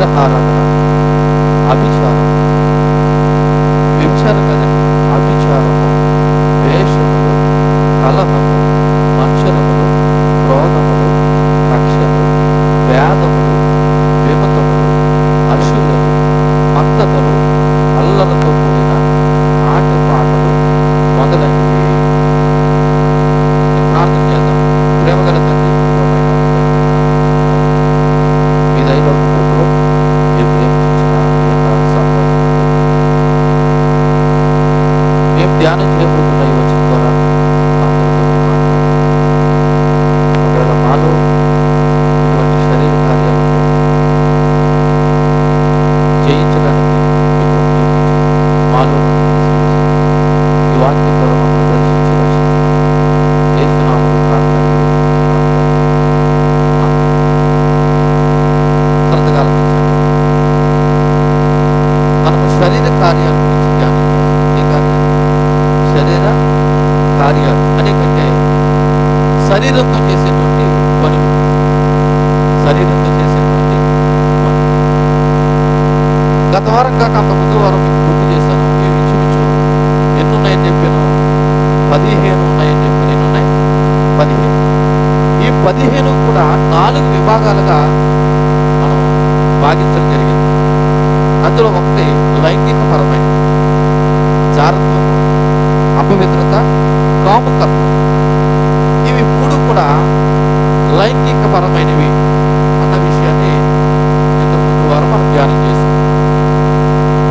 విగ్రహారాధన, అభిచారం, వ్యభిచారం కదండి, అభిచారము, వేషములు, కలహము, మత్సరములు, క్రోధములు, కక్షలు, వేదములు, విమతములు, అసూయలు, మత్తతలు, అల్లలతో కూడిన ఆటపాటలు మొదలైనవి. ప్రార్థన చేద్దాం. ప్రేమగల తండ్రి, మీ దయలో మీరు ప్రేమించిన మేము ధ్యానం చేయబోతున్న ఈ వచనం ద్వారా ఒకవేళ మాలో ఇటువంటి శరీర కార్యాలను జయించడానికి మాలో ఈ వాక్యం ద్వారా మమ్మల్ని దర్శించి యేసునామములో ప్రార్థన మనము శరీర కార్యాల గురించి ధ్యానం చేస్తాం. శరీర కార్యాలు అనేకంటే శరీరంతో చేసేటువంటి పనులు, శరీరంతో చేసేటువంటి పనులు. గత వారం కాక అంత ముందు వారం మీకు గుర్తు చేశాను. ఇవి ఇంచుమించు ఎన్ని ఉన్నాయని చెప్పాను? 15 ఉన్నాయని చెప్పాను. ఎన్ని ఉన్నాయి? 15. ఈ 15 కూడా 4 విభాగాలుగా మనం భాగించడం జరిగింది. అందులో ఒకటి లైంగిక పరమైన జారత్వం, అపవిత్రత, కాముకత్వం. ఇవి 3 కూడా లైంగిక పరమైనవి అన్న విషయాన్ని ఇంతకు ముందు వారం మనం ధ్యానం చేస్తాం.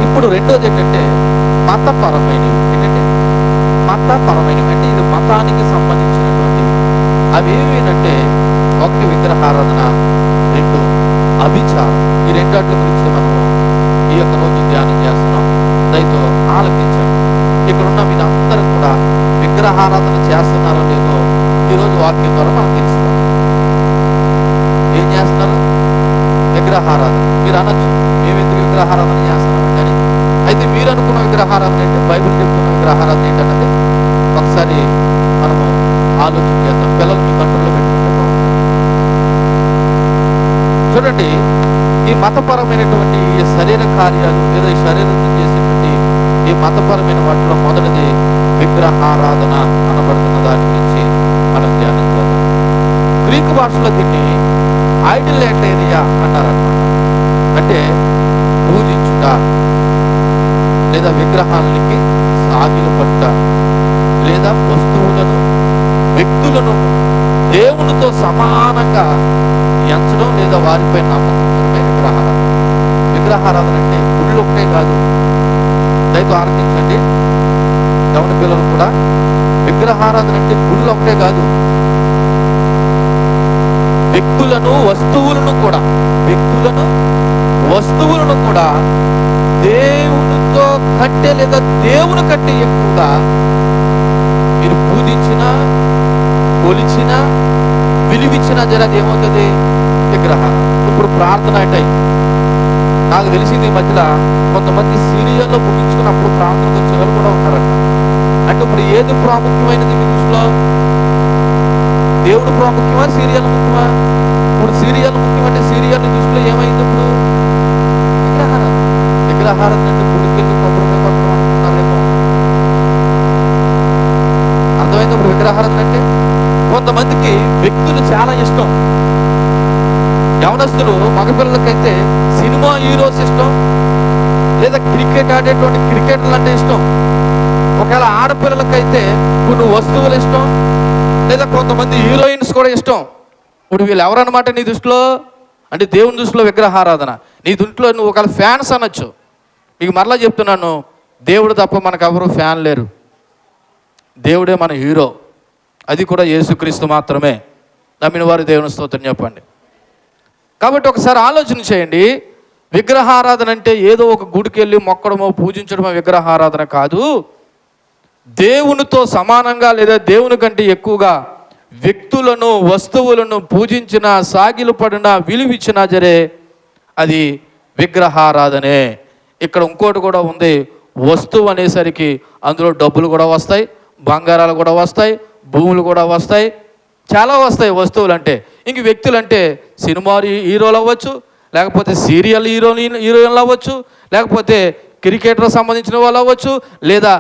ఇప్పుడు రెండోది ఏంటంటే మతపరమైనవి. ఏంటంటే మతపరమైనవి అంటే ఇది మతానికి సంబంధించినటువంటివి. అవి ఏమిటంటే 1 విగ్రహారాధన, 2 అభిచారం. ఈ రెండాటి గురించి మనము ఈ యొక్క రోజు ధ్యానం చేస్తున్నాం. దయతో ఆలకించండి. ఇక్కడున్న మీరు అందరూ కూడా విగ్రహారాధన చేస్తున్నారో లేదో ఈరోజు వాక్యం ద్వారా మనం తెలుసుకోవాలి. ఏం చేస్తున్నారు? విగ్రహారాధన. మీరు అనొచ్చు, మేము ఎందుకు విగ్రహారాధన చేస్తున్నామంటే అని. అయితే మీరు అనుకున్న విగ్రహారాధన ఏంటి, బైబిల్ చెప్తున్న విగ్రహారాధన ఏంటన్నది ఒకసారి మనము ఆలోచన చేద్దాం. పిల్లలు మీ కంట్రోల్లో పెట్టుకుంటే చూడండి. ఈ మతపరమైనటువంటి ఈ శరీర కార్యాలు లేదా ఈ శరీరంతో చేసేటువంటి ఈ మతపరమైన వాటిలో మొదటిది విగ్రహారాధన అనబడుతున్న దాని గురించి మనం ధ్యానం చేద్దాం. గ్రీకు భాషలో దీన్ని ఐడలేటేరియా అన్నారన్నమాట. అంటే పూజించుట లేదా విగ్రహాలకి సాగిలు పట్ట లేదా వస్తువులను, వ్యక్తులను దేవునితో సమానంగా ఎంచడం లేదా వారిపై నమ్మకం విగ్రహారాధన. విగ్రహారాధన అంటే గుళ్ళు ఒకటే కాదు. దయతో ఆలోచించండి గమన పిల్లలు కూడా. విగ్రహారాధన అంటే గుళ్ళు ఒకటే కాదు, వ్యక్తులను, వస్తువులను కూడా దేవునితో కంటే లేదా దేవుని కంటే ఎక్కువగా మీరు పూజించిన, కొలిచిన, విలువించిన జరది ఏమవుతుంది? విగ్రహాలు. ఇప్పుడు ప్రార్థన అంటే నాకు తెలిసింది ఈ మధ్యలో కొంతమంది సీరియల్లో ముగించుకున్నప్పుడు ప్రార్థనకు వచ్చే వాళ్ళు కూడా ఉన్నారట. అంటే ఇప్పుడు ఏది ప్రాముఖ్యమైనది మీ దృష్టిలో? దేవుడు ప్రాముఖ్యమా, సీరియల్ ముఖ్యమా? ఇప్పుడు సీరియల్ ముఖ్యమంటే సీరియల్ దృష్టిలో ఏమైంది? ఇప్పుడు విగ్రహారాధన. విగ్రహారాధన అంటే గుడికెళ్ళి కొబ్బరికాయ కొట్టడం అనుకుంటున్నారేమో. అర్థమైంది? ఇప్పుడు విగ్రహారాధన అంటే కొంతమందికి వ్యక్తులు చాలా ఇష్టం. యవనస్తులు, మగపిల్లలకైతే సినిమా హీరోస్ ఇష్టం, లేదా క్రికెట్ ఆడేటువంటి క్రికెటర్లు అంటే ఇష్టం. ఒకవేళ ఆడపిల్లలకైతే కొన్ని వస్తువులు ఇష్టం, లేదా కొంతమంది హీరోయిన్స్ కూడా ఇష్టం. ఇప్పుడు వీళ్ళు ఎవరన్నమాట నీ దృష్టిలో? అంటే దేవుని దృష్టిలో విగ్రహారాధన. నీ దృష్టిలో నువ్వు ఒకవేళ ఫ్యాన్స్ అనొచ్చు. మీకు మరలా చెప్తున్నాను, దేవుడు తప్ప మనకు ఎవరు ఫ్యాన్ లేరు. దేవుడే మన హీరో. అది కూడా యేసుక్రీస్తు మాత్రమే. నమ్మిన వారు దేవుని స్తోత్రం చెప్పండి. కాబట్టి ఒకసారి ఆలోచన చేయండి. విగ్రహారాధన అంటే ఏదో ఒక గుడికి వెళ్ళి మొక్కడమో పూజించడమో విగ్రహారాధన కాదు. దేవునితో సమానంగా లేదా దేవుని కంటే ఎక్కువగా వ్యక్తులను, వస్తువులను పూజించిన, సాగిలు పడిన, విలువిచ్చినా జరే అది విగ్రహారాధనే. ఇక్కడ ఇంకోటి కూడా ఉంది. వస్తువు అనేసరికి అందులో డబ్బులు కూడా వస్తాయి, బంగారాలు కూడా వస్తాయి, భూములు కూడా వస్తాయి, చాలా వస్తాయి వస్తువులు అంటే. ఇంక వ్యక్తులు అంటే సినిమా హీరోలు అవ్వచ్చు, లేకపోతే సీరియల్ హీరోయిన్లు అవ్వచ్చు, లేకపోతే క్రికెటర్ సంబంధించిన వాళ్ళు అవ్వచ్చు, లేదా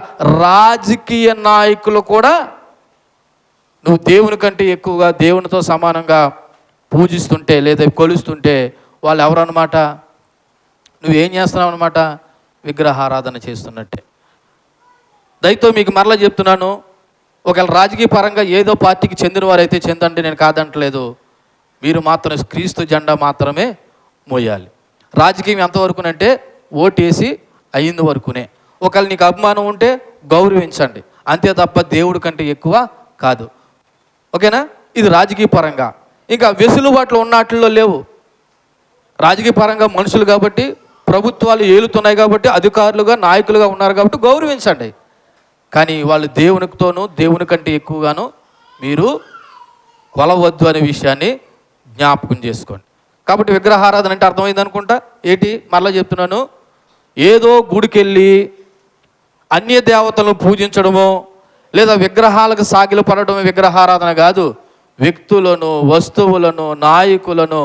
రాజకీయ నాయకులు కూడా నువ్వు దేవుని కంటే ఎక్కువగా దేవునితో సమానంగా పూజిస్తుంటే లేదా కొలుస్తుంటే వాళ్ళు ఎవరన్నమాట? నువ్వేం చేస్తున్నావు అనమాట? విగ్రహారాధన చేస్తున్నట్టే. దయతో మీకు మరలా చెప్తున్నాను, ఒకవేళ రాజకీయ పరంగా ఏదో పార్టీకి చెందిన వారైతే చెందండి, నేను కాదంటలేదు. మీరు మాత్రం క్రీస్తు జెండా మాత్రమే మోయాలి. రాజకీయం ఎంతవరకునంటే ఓటేసి అయ్యింది వరకునే. ఒకవేళ నీకు అభిమానం ఉంటే గౌరవించండి, అంతే తప్ప దేవుడి కంటే ఎక్కువ కాదు. ఓకేనా? ఇది రాజకీయ పరంగా. ఇంకా వెసులుబాట్లు ఉన్నట్లో లేవు. రాజకీయ పరంగా మనుషులు కాబట్టి, ప్రభుత్వాలు ఏలుతున్నాయి కాబట్టి, అధికారులుగా నాయకులుగా ఉన్నారు కాబట్టి గౌరవించండి. కానీ వాళ్ళు దేవునితోనూ దేవుని కంటే ఎక్కువగాను మీరు కొలవద్దు అనే విషయాన్ని జ్ఞాపకం చేసుకోండి. కాబట్టి విగ్రహారాధన అంటే అర్థమైంది అనుకుంటా. ఏంటి? మరలా చెప్తున్నాను, ఏదో గుడికెళ్ళి అన్య దేవతలను పూజించడమో లేదా విగ్రహాలకు సాగిలు పడడమే విగ్రహారాధన కాదు. వ్యక్తులను, వస్తువులను, నాయకులను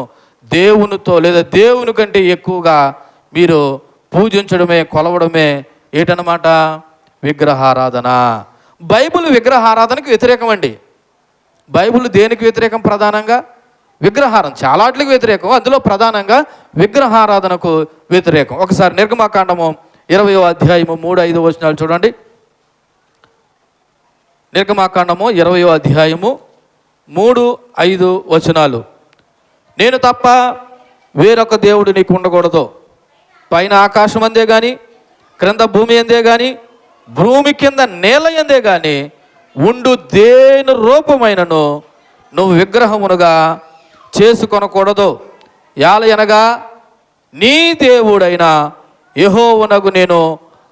దేవునితో లేదా దేవుని కంటే ఎక్కువగా మీరు పూజించడమే, కొలవడమే ఏటన్నమాట? విగ్రహారాధన. బైబిల్ విగ్రహారాధనకు వ్యతిరేకం అండి. బైబిల్ దేనికి వ్యతిరేకం? ప్రధానంగా విగ్రహారాధన. చాలా వాటికి వ్యతిరేకం, అందులో ప్రధానంగా విగ్రహారాధనకు వ్యతిరేకం. ఒకసారి నిర్గమకాండము 20వ అధ్యాయము 3-5 వచనాలు చూడండి. నిర్గమకాండము 20వ అధ్యాయము 3-5 వచనాలు. నేను తప్ప వేరొక దేవుడు నీకు ఉండకూడదు. పైన ఆకాశం అందే కానీ, క్రింద భూమి అందే కానీ, భూమి కింద నేల ఎందే కానీ ఉండు దేని రూపమైనను నువ్వు విగ్రహమునుగా చేసుకొనకూడదు. యాలయనగా నీ దేవుడైన యెహోవానగు నేను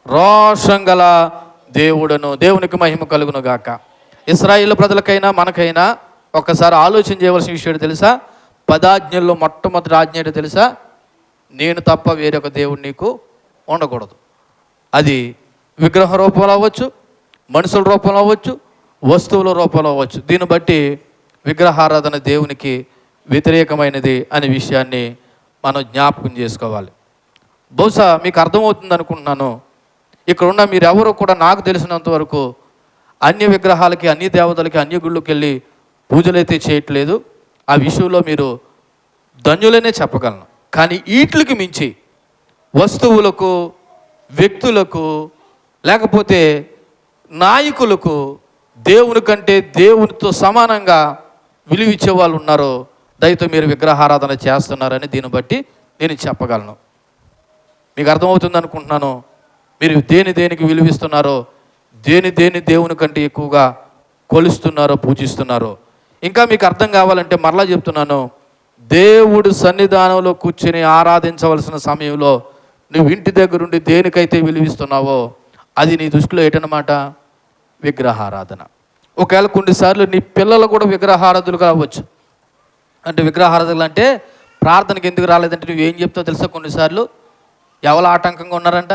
రోషం గల దేవుడను. దేవునికి మహిమ కలుగును గాక. ఇశ్రాయేలు ప్రజలకైనా మనకైనా ఒక్కసారి ఆలోచన చేయవలసిన విషయం తెలుసా? 10 ఆజ్ఞల్లో మొట్టమొదటి ఆజ్ఞ ఏంటో తెలుసా? నేను తప్ప వేరొక దేవుడు నీకు ఉండకూడదు. అది విగ్రహ రూపంలో అవ్వచ్చు, మనుషుల రూపంలో అవ్వచ్చు, వస్తువుల రూపంలో అవ్వచ్చు. దీన్ని బట్టి విగ్రహారాధన దేవునికి వ్యతిరేకమైనది అనే విషయాన్ని మనం జ్ఞాపకం చేసుకోవాలి. బహుశా మీకు అర్థమవుతుంది అనుకుంటున్నాను. ఇక్కడ ఉన్న మీరెవరూ కూడా నాకు తెలిసినంత వరకు అన్య విగ్రహాలకి, అన్య దేవతలకి, అన్య గుళ్ళకి వెళ్ళి పూజలైతే చేయట్లేదు. ఆ విషయంలో మీరు ధన్యులనే చెప్పగలను. కానీ వీటికి మించి వస్తువులకు, వ్యక్తులకు, లేకపోతే నాయకులకు దేవుని కంటే దేవునితో సమానంగా విలువిచ్చే వాళ్ళు ఉన్నారో దయతో మీరు విగ్రహారాధన చేస్తున్నారని దీన్ని బట్టి నేను చెప్పగలను. మీకు అర్థమవుతుంది అనుకుంటున్నాను. మీరు దేనికి విలువిస్తున్నారో, దేని దేవుని కంటే ఎక్కువగా కొలుస్తున్నారో, పూజిస్తున్నారో. ఇంకా మీకు అర్థం కావాలంటే మరలా చెప్తున్నాను, దేవుడు సన్నిధానంలో కూర్చొని ఆరాధించవలసిన సమయంలో నువ్వు ఇంటి దగ్గరుండి దేనికైతే విలువిస్తున్నావో అది నీ దృష్టిలో ఏంటన్నమాట? విగ్రహారాధన. ఒకవేళ కొన్నిసార్లు నీ పిల్లలు కూడా విగ్రహారాధులు కావచ్చు. అంటే విగ్రహారాధనలు అంటే ప్రార్థనకి ఎందుకు రాలేదంటే నువ్వేం చెప్తావు తెలుసా? కొన్నిసార్లు ఎవరు ఆటంకంగా ఉన్నారంట?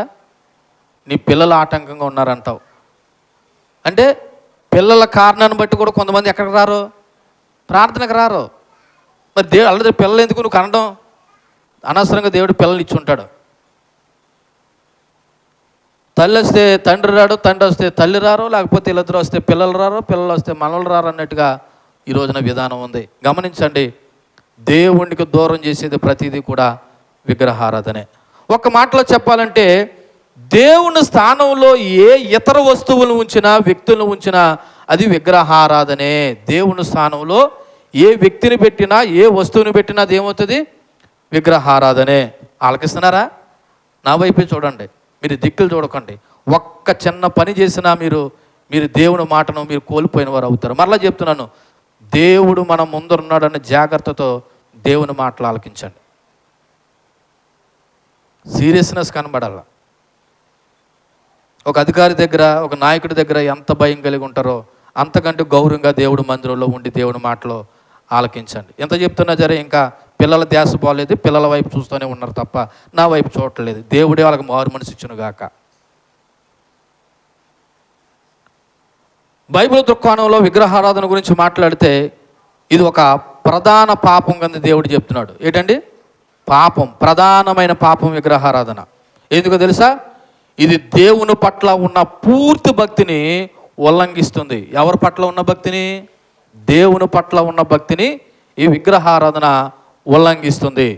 నీ పిల్లలు ఆటంకంగా ఉన్నారంటావు. అంటే పిల్లల కారణాన్ని బట్టి కూడా కొంతమంది ఎక్కడికి రారు? ప్రార్థనకు రారు. మరి అలాగే పిల్లలు ఎందుకు నువ్వు కనడం? అనవసరంగా దేవుడు పిల్లలు ఇచ్చి ఉంటాడు. తల్లి వస్తే తండ్రి రాడు, తండ్రి వస్తే తల్లి రారు, లేకపోతే వీళ్ళిద్దరు వస్తే పిల్లలు రారు, పిల్లలు వస్తే మనలు రారు అన్నట్టుగా ఈ రోజున విధానం ఉంది. గమనించండి, దేవునికి దూరం చేసేది ప్రతిదీ కూడా విగ్రహారాధనే. ఒక మాటలో చెప్పాలంటే దేవుని స్థానంలో ఏ ఇతర వస్తువులను ఉంచినా, వ్యక్తులను ఉంచినా అది విగ్రహారాధనే. దేవుని స్థానంలో ఏ వ్యక్తిని పెట్టినా, ఏ వస్తువుని పెట్టినా అది ఏమవుతుంది? విగ్రహారాధనే. ఆలకిస్తున్నారా? నా వైపే చూడండి, మీరు దిక్కులు చూడకండి. ఒక్క చిన్న పని చేసినా మీరు దేవుని మాటను మీరు కోల్పోయిన వారు అవుతారు. మరలా చెప్తున్నాను, దేవుడు మన ముందున్నాడన్న జాగ్రత్తతో దేవుని మాటలు ఆలకించండి. సీరియస్నెస్ కనబడాల. ఒక అధికారి దగ్గర, ఒక నాయకుడి దగ్గర ఎంత భయం కలిగి ఉంటారో అంతకంటే గౌరవంగా దేవుడు మందిరంలో ఉండి దేవుని మాటలు ఆలకించండి. ఎంత చెప్తున్నా సరే ఇంకా పిల్లల ధ్యాస పోలేదు, పిల్లల వైపు చూస్తూనే ఉన్నారు తప్ప నా వైపు చూడట్లేదు. దేవుడే వాళ్ళకి మారు మనసు ఇచ్చునుగాక. బైబిల్ దృక్కోణంలో విగ్రహారాధన గురించి మాట్లాడితే ఇది ఒక ప్రధాన పాపం కింద దేవుడు చెప్తున్నాడు. ఏంటండి? పాపం, ప్రధానమైన పాపం విగ్రహారాధన. ఎందుకో తెలుసా? ఇది దేవుని పట్ల ఉన్న పూర్తి భక్తిని ఉల్లంఘిస్తుంది. ఎవరి పట్ల ఉన్న భక్తిని? దేవుని పట్ల ఉన్న భక్తిని ఈ విగ్రహారాధన ఉల్లంఘిస్తుంది.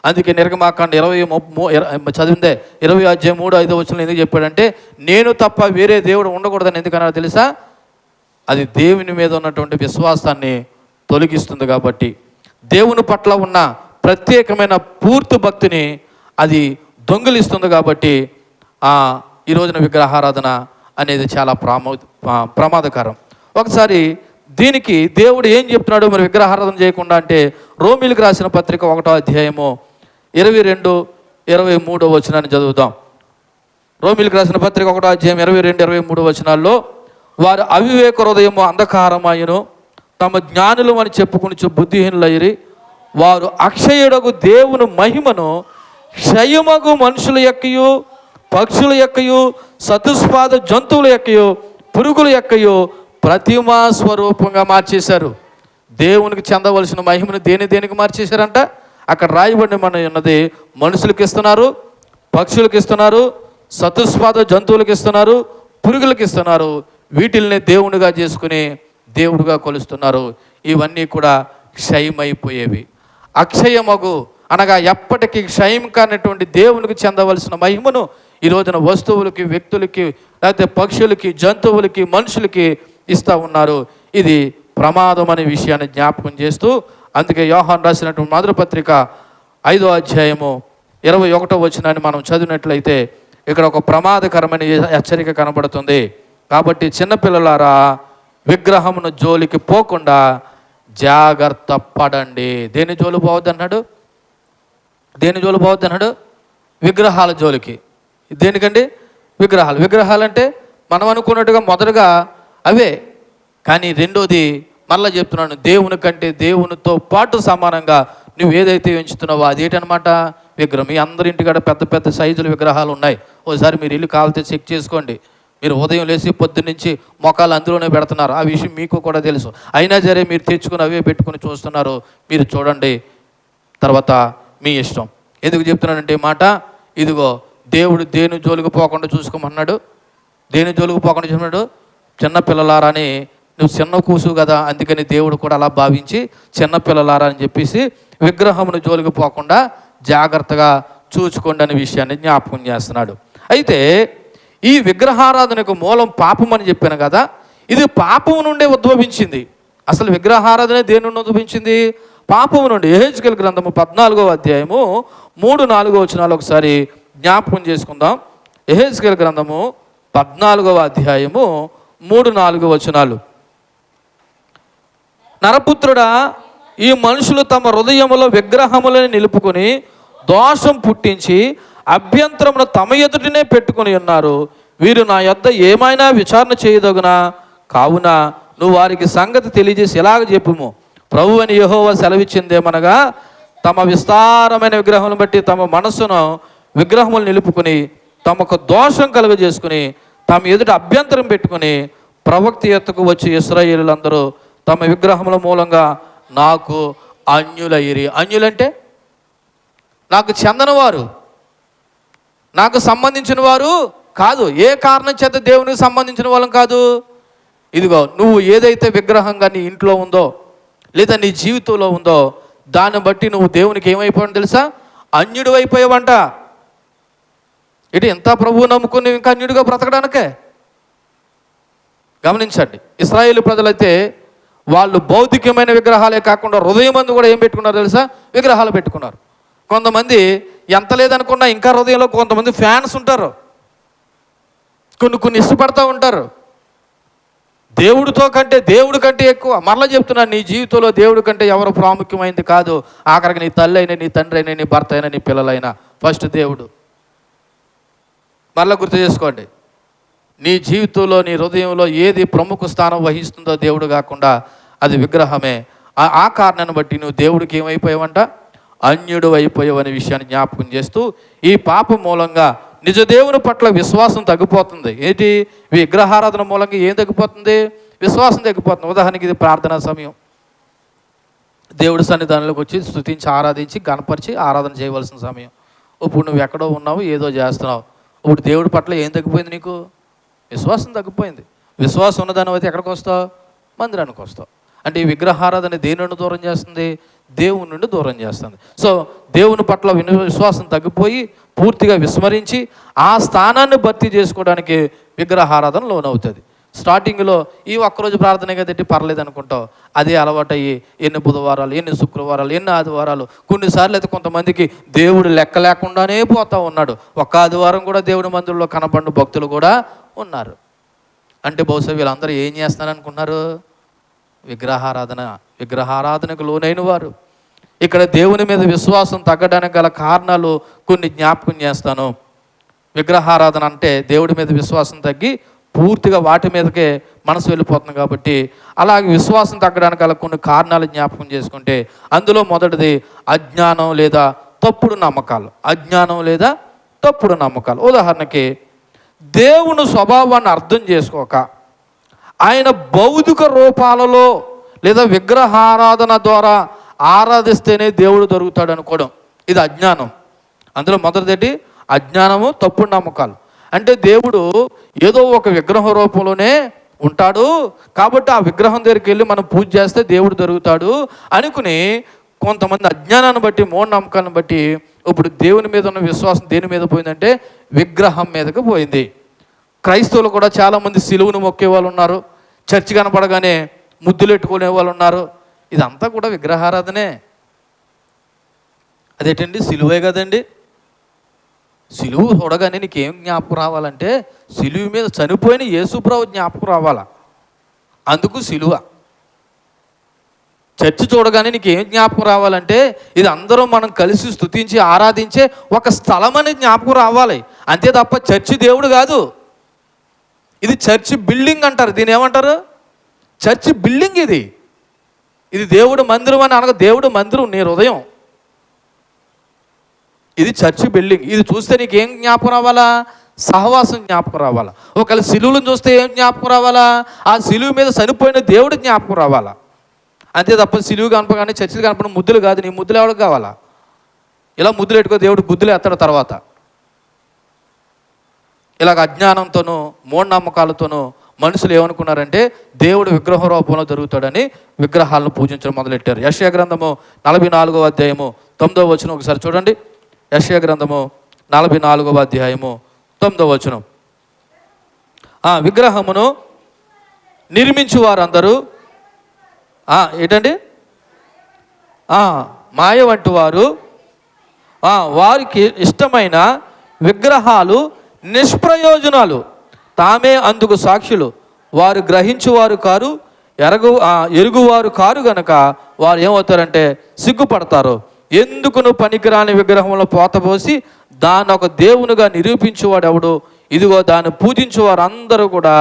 అందుకే నిర్గమాకాండ 20 అధ్యాయం 3-5 ఎందుకు చెప్పాడంటే, నేను తప్ప వేరే దేవుడు ఉండకూడదని ఎందుకన్నారో తెలుసా? అది దేవుని మీద ఉన్నటువంటి విశ్వాసాన్ని తొలగిస్తుంది. కాబట్టి దేవుని పట్ల ఉన్న ప్రత్యేకమైన పూర్తి భక్తిని అది దొంగిలిస్తుంది. కాబట్టి ఈ రోజున విగ్రహారాధన అనేది చాలా ప్రమాదకరం. ఒకసారి దీనికి దేవుడు ఏం చెప్తున్నాడు మరి విగ్రహారాధన చేయకుండా అంటే, రోమీలకు రాసిన పత్రిక 1వ అధ్యాయము 22-23 చదువుదాం. రోమీలకు రాసిన పత్రిక 1వ అధ్యాయం 22-23 వారు అవివేక హృదయము అంధకారమాయను, తమ జ్ఞానులు అని చెప్పుకుని బుద్ధిహీనులయ్యి, వారు అక్షయుడగు దేవుని మహిమను క్షయమగు మనుషుల యొక్కయు, పక్షుల యొక్కయు, చతుష్పాద జంతువుల యొక్కయు, పురుగుల యొక్కయు ప్రతిమా స్వరూపంగా మార్చేశారు. దేవునికి చెందవలసిన మహిమను దేనికి మార్చేశారంట? అక్కడ రాయబడిన ఉన్నది మనుషులకు ఇస్తున్నారు, పక్షులకు ఇస్తున్నారు, చతుష్పాద జంతువులకు ఇస్తున్నారు, పురుగులకు ఇస్తున్నారు. వీటిల్ని దేవునిగా చేసుకుని దేవుడుగా కొలుస్తున్నారు. ఇవన్నీ కూడా క్షయమైపోయేవి. అక్షయమగు అనగా ఎప్పటికీ క్షయం కానటువంటి దేవునికి చెందవలసిన మహిమను ఈ రోజున వస్తువులకి, వ్యక్తులకి, లేకపోతే పక్షులకి, జంతువులకి, మనుషులకి ఇస్తూ ఉన్నారు. ఇది ప్రమాదం అనే విషయాన్ని జ్ఞాపకం చేస్తూ, అందుకే యోహాను రాసినటువంటి మొదటి పత్రిక 5వ అధ్యాయము 21 మనం చదివినట్లయితే ఇక్కడ ఒక ప్రమాదకరమైన హెచ్చరిక కనబడుతుంది. కాబట్టి చిన్నపిల్లలారా, విగ్రహమును జోలికి పోకుండా జాగ్రత్త పడండి. దేని జోలు పోవద్దు అన్నాడు? విగ్రహాల జోలికి. దేనికండి? విగ్రహాలంటే మనం అనుకున్నట్టుగా మొదటగా అవే, కానీ రెండోది మళ్ళీ చెప్తున్నాను, దేవుని కంటే దేవునితో పాటు సమానంగా నువ్వు ఏదైతే ఎంచుతున్నావో అదేంటనమాట విగ్రహం. మీ అందరి ఇంటికాడ పెద్ద పెద్ద సైజుల విగ్రహాలు ఉన్నాయి. ఒకసారి మీరు ఇల్లు కావాలితే చెక్ చేసుకోండి. మీరు ఉదయం లేచి పొద్దున్నుంచి మొక్కలు అందులోనే పెడుతున్నారు. ఆ విషయం మీకు కూడా తెలుసు. అయినా సరే మీరు తెచ్చుకుని అవే పెట్టుకుని చూస్తున్నారు. మీరు చూడండి, తర్వాత మీ ఇష్టం. ఎందుకు చెప్తున్నానంటే మాట, ఇదిగో దేవుడు దేని జోలికి పోకుండా చూసుకోమన్నాడు. దేని జోలికి పోకుండా చూసుకున్నాడు? చిన్నపిల్లలారా అని. నువ్వు చిన్న కూసు కదా, అందుకని దేవుడు కూడా అలా భావించి చిన్నపిల్లలారా అని చెప్పేసి విగ్రహమును జోలికి పోకుండా జాగ్రత్తగా చూసుకోండి అనే విషయాన్ని జ్ఞాపకం చేస్తున్నాడు. అయితే ఈ విగ్రహారాధనకు మూలం పాపం అని చెప్పాను కదా, ఇది పాపం నుండే ఉద్భవించింది. అసలు విగ్రహారాధన దేని నుండి ఉద్భవించింది? పాపం నుండి. యెహెజ్కేలు గ్రంథము 14వ అధ్యాయము 3-4 ఒకసారి జ్ఞాపకం చేసుకుందాం. యెహెజ్కేలు గ్రంథము 14వ అధ్యాయము 3-4 నరపుత్రుడా, ఈ మనుషులు తమ హృదయములో విగ్రహములను నిలుపుకొని దోషం పుట్టించి అభ్యంతరమును తమ ఎదుటినే పెట్టుకుని ఉన్నారు. వీరు నా యొద్ద ఏమైనా విచారణ చేయదగునా? కావున నువ్వు వారికి సంగతి తెలియజేసి ఎలాగ చెప్పుము. ప్రభు అని యెహోవా సెలవిచ్చిందేమనగా, తమ విస్తారమైన విగ్రహములను బట్టి తమ మనస్సును విగ్రహములు నిలుపుకొని తమకు దోషం కలుగజేసుకుని తమ ఎదుట అభ్యంతరం పెట్టుకుని ప్రవక్త ఎత్తుకు వచ్చి ఇశ్రాయేలులందరూ తమ విగ్రహముల మూలంగా నాకు అన్యులయ్యిరి. అన్యులంటే నాకు చెందనవారు, నాకు సంబంధించిన వారు కాదు. ఏ కారణం చేత దేవునికి సంబంధించిన వాళ్ళం కాదు. ఇదిగో నువ్వు ఏదైతే విగ్రహంగా నీ ఇంట్లో ఉందో లేదా నీ జీవితంలో ఉందో దాన్ని బట్టి నువ్వు దేవునికి ఏమైపోయావు తెలుసా? అన్యుడు అయిపోయావంట. ఇటు ఎంత ప్రభువు నమ్ముకుని ఇంకా అన్యుడిగా బ్రతకడానికే. గమనించండి, ఇశ్రాయేలు ప్రజలైతే వాళ్ళు భౌతికమైన విగ్రహాలే కాకుండా హృదయమందు కూడా ఏం పెట్టుకున్నారు తెలుసా? విగ్రహాలు పెట్టుకున్నారు. కొంతమంది ఎంత లేదనుకున్నా ఇంకా హృదయంలో కొంతమంది ఫ్యాన్స్ ఉంటారు, కొన్ని ఇష్టపడతా ఉంటారు. దేవుడి కంటే ఎక్కువ. మరలా చెప్తున్నాను, నీ జీవితంలో దేవుడి కంటే ఎవరు ప్రాముఖ్యమైంది కాదు. ఆఖరికి నీ తల్లి అయినా, నీ తండ్రి అయినా, నీ భర్త అయినా, నీ పిల్లలైనా ఫస్ట్ దేవుడు. మరలా గుర్తు చేసుకోండి, నీ జీవితంలో నీ హృదయంలో ఏది ప్రముఖ స్థానం వహిస్తుందో దేవుడు కాకుండా అది విగ్రహమే. ఆ కారణాన్ని బట్టి నువ్వు దేవుడికి ఏమైపోయావంట? అన్యుడు అయిపోయావు అనే విషయాన్ని జ్ఞాపకం చేస్తూ, ఈ పాపం మూలంగా నిజ దేవుని పట్ల విశ్వాసం తగ్గిపోతుంది. ఏంటి? విగ్రహారాధన మూలంగా ఏం తగ్గిపోతుంది? విశ్వాసం తగ్గిపోతుంది. ఉదాహరణకి ఇది ప్రార్థనా సమయం. దేవుడి సన్నిధానంలోకి వచ్చి స్తుతించి ఆరాధించి గణపరిచి ఆరాధన చేయవలసిన సమయం. ఇప్పుడు నువ్వు ఎక్కడో ఉన్నావు, ఏదో చేస్తున్నావు. ఇప్పుడు దేవుడి పట్ల ఏం తగ్గిపోయింది నీకు? విశ్వాసం తగ్గిపోయింది. విశ్వాసం ఉన్నదాని అయితే ఎక్కడికి వస్తావు? మందిరానికి వస్తావు. అంటే ఈ విగ్రహారాధన దేని నుండి దూరం చేస్తుంది? దేవుని నుండి దూరం చేస్తుంది. సో దేవుని పట్ల విశ్వాసం తగ్గిపోయి పూర్తిగా విస్మరించి ఆ స్థానాన్ని భర్తీ చేసుకోవడానికి విగ్రహారాధన లోనవుతుంది. స్టార్టింగ్లో ఈ ఒక్కరోజు ప్రార్థన కదండి పర్లేదు అనుకుంటావు. అదే అలవాటయ్యి ఎన్ని బుధవారాలు, ఎన్ని శుక్రవారాలు, ఎన్ని ఆదివారాలు, కొన్నిసార్లు అయితే కొంతమందికి దేవుడు లెక్క లేకుండానే పోతా ఉన్నాడు. ఒక్క ఆదివారం కూడా దేవుడి మందిరంలో కనపడిన భక్తులు కూడా ఉన్నారు. అంటే బహుశా వీళ్ళందరూ ఏం చేస్తున్నారు అనుకున్నారు? విగ్రహారాధనకు లోనైన వారు. ఇక్కడ దేవుని మీద విశ్వాసం తగ్గడానికి గల కారణాలు కొన్ని జ్ఞాపకం చేస్తాను. విగ్రహారాధన అంటే దేవుడి మీద విశ్వాసం తగ్గి పూర్తిగా వాటి మీదకే మనసు వెళ్ళిపోతుంది కాబట్టి, అలాగే విశ్వాసం తగ్గడానికి గల కొన్ని కారణాలు జ్ఞాపకం చేసుకుంటే అందులో మొదటిది అజ్ఞానం లేదా తప్పుడు నమ్మకాలు. అజ్ఞానం లేదా తప్పుడు నమ్మకాలు. ఉదాహరణకి దేవుని స్వభావాన్ని అర్థం చేసుకోక ఆయన భౌతిక రూపాలలో లేదా విగ్రహారాధన ద్వారా ఆరాధిస్తేనే దేవుడు దొరుకుతాడు అనుకోవడం, ఇది అజ్ఞానం. అందులో మొదటిది అజ్ఞానము, తప్పుడు నమ్మకాలు. అంటే దేవుడు ఏదో ఒక విగ్రహం రూపంలోనే ఉంటాడు కాబట్టి ఆ విగ్రహం దగ్గరికి వెళ్ళి మనం పూజ చేస్తే దేవుడు దొరుకుతాడు అనుకుని కొంతమంది అజ్ఞానాన్ని బట్టి, మూఢనమ్మకాలను బట్టి ఇప్పుడు దేవుని మీద ఉన్న విశ్వాసం దేని మీద పోయిందంటే విగ్రహం మీదకి పోయింది. క్రైస్తవులు కూడా చాలామంది సిలువును మొక్కే వాళ్ళు ఉన్నారు. చర్చి కనపడగానే ముద్దులు పెట్టుకునే వాళ్ళు ఉన్నారు. ఇదంతా కూడా విగ్రహారాధనే. అదేంటండి? సిలువే కదండి. సిలువు చూడగానే నీకేం జ్ఞాపకం రావాలంటే సిలువు మీద చనిపోయిన యేసుప్రభు జ్ఞాపకం రావాలా. అందుకు సిలువ. చర్చి చూడగానే నీకు ఏం జ్ఞాపకం రావాలంటే ఇది అందరం మనం కలిసి స్తుతించి ఆరాధించే ఒక స్థలం అనేది జ్ఞాపకం రావాలి. అంతే తప్ప చర్చి దేవుడు కాదు. ఇది చర్చి బిల్డింగ్ అంటారు. దీని ఏమంటారు? Church building. ఇది దేవుడు మందిరం అని అనగా దేవుడు మందిరం నీ హృదయం. ఇది చర్చి బిల్డింగ్. ఇది చూస్తే నీకు ఏం జ్ఞాపకం రావాలా? సహవాసం జ్ఞాపకం రావాలా. ఒకవేళ సిలువులను చూస్తే ఏం జ్ఞాపకం రావాలా? ఆ సిలువు మీద చనిపోయిన దేవుడు జ్ఞాపకం రావాలా. అంతే తప్ప సిలువు కనపగానే చర్చిలు కనపడిన ముద్దులు కాదు. నీ ముద్దులు ఎవరికి కావాలా? ఇలా ముద్దులు పెట్టుకో, దేవుడు గుద్దులు ఎత్తాడు తర్వాత. ఇలాగ అజ్ఞానంతోనూ మూఢనమ్మకాలతోనూ మనుషులు ఏమనుకున్నారంటే దేవుడు విగ్రహ రూపంలో దొరుకుతాడని విగ్రహాలను పూజించడం మొదలెట్టారు. యెషయా గ్రంథము 44వ అధ్యాయము 9వ వచనం ఒకసారి చూడండి. యెషయా గ్రంథము 44వ అధ్యాయము 9వ వచనం. విగ్రహమును నిర్మించు వారందరూ ఏంటండి? మాయ వంటి వారు, వారికి ఇష్టమైన విగ్రహాలు నిష్ప్రయోజనాలు, తామే అందుకు సాక్షులు. వారు గ్రహించువారు కారు, ఎరుగువారు కారు గనక వారు ఏమవుతారంటే సిగ్గుపడతారు. ఎందుకును పనికిరాని విగ్రహంలో పోతపోసి దాన్ని ఒక దేవునిగా నిరూపించేవాడు ఎవడు? ఇదిగో దాన్ని పూజించేవారు అందరూ కూడా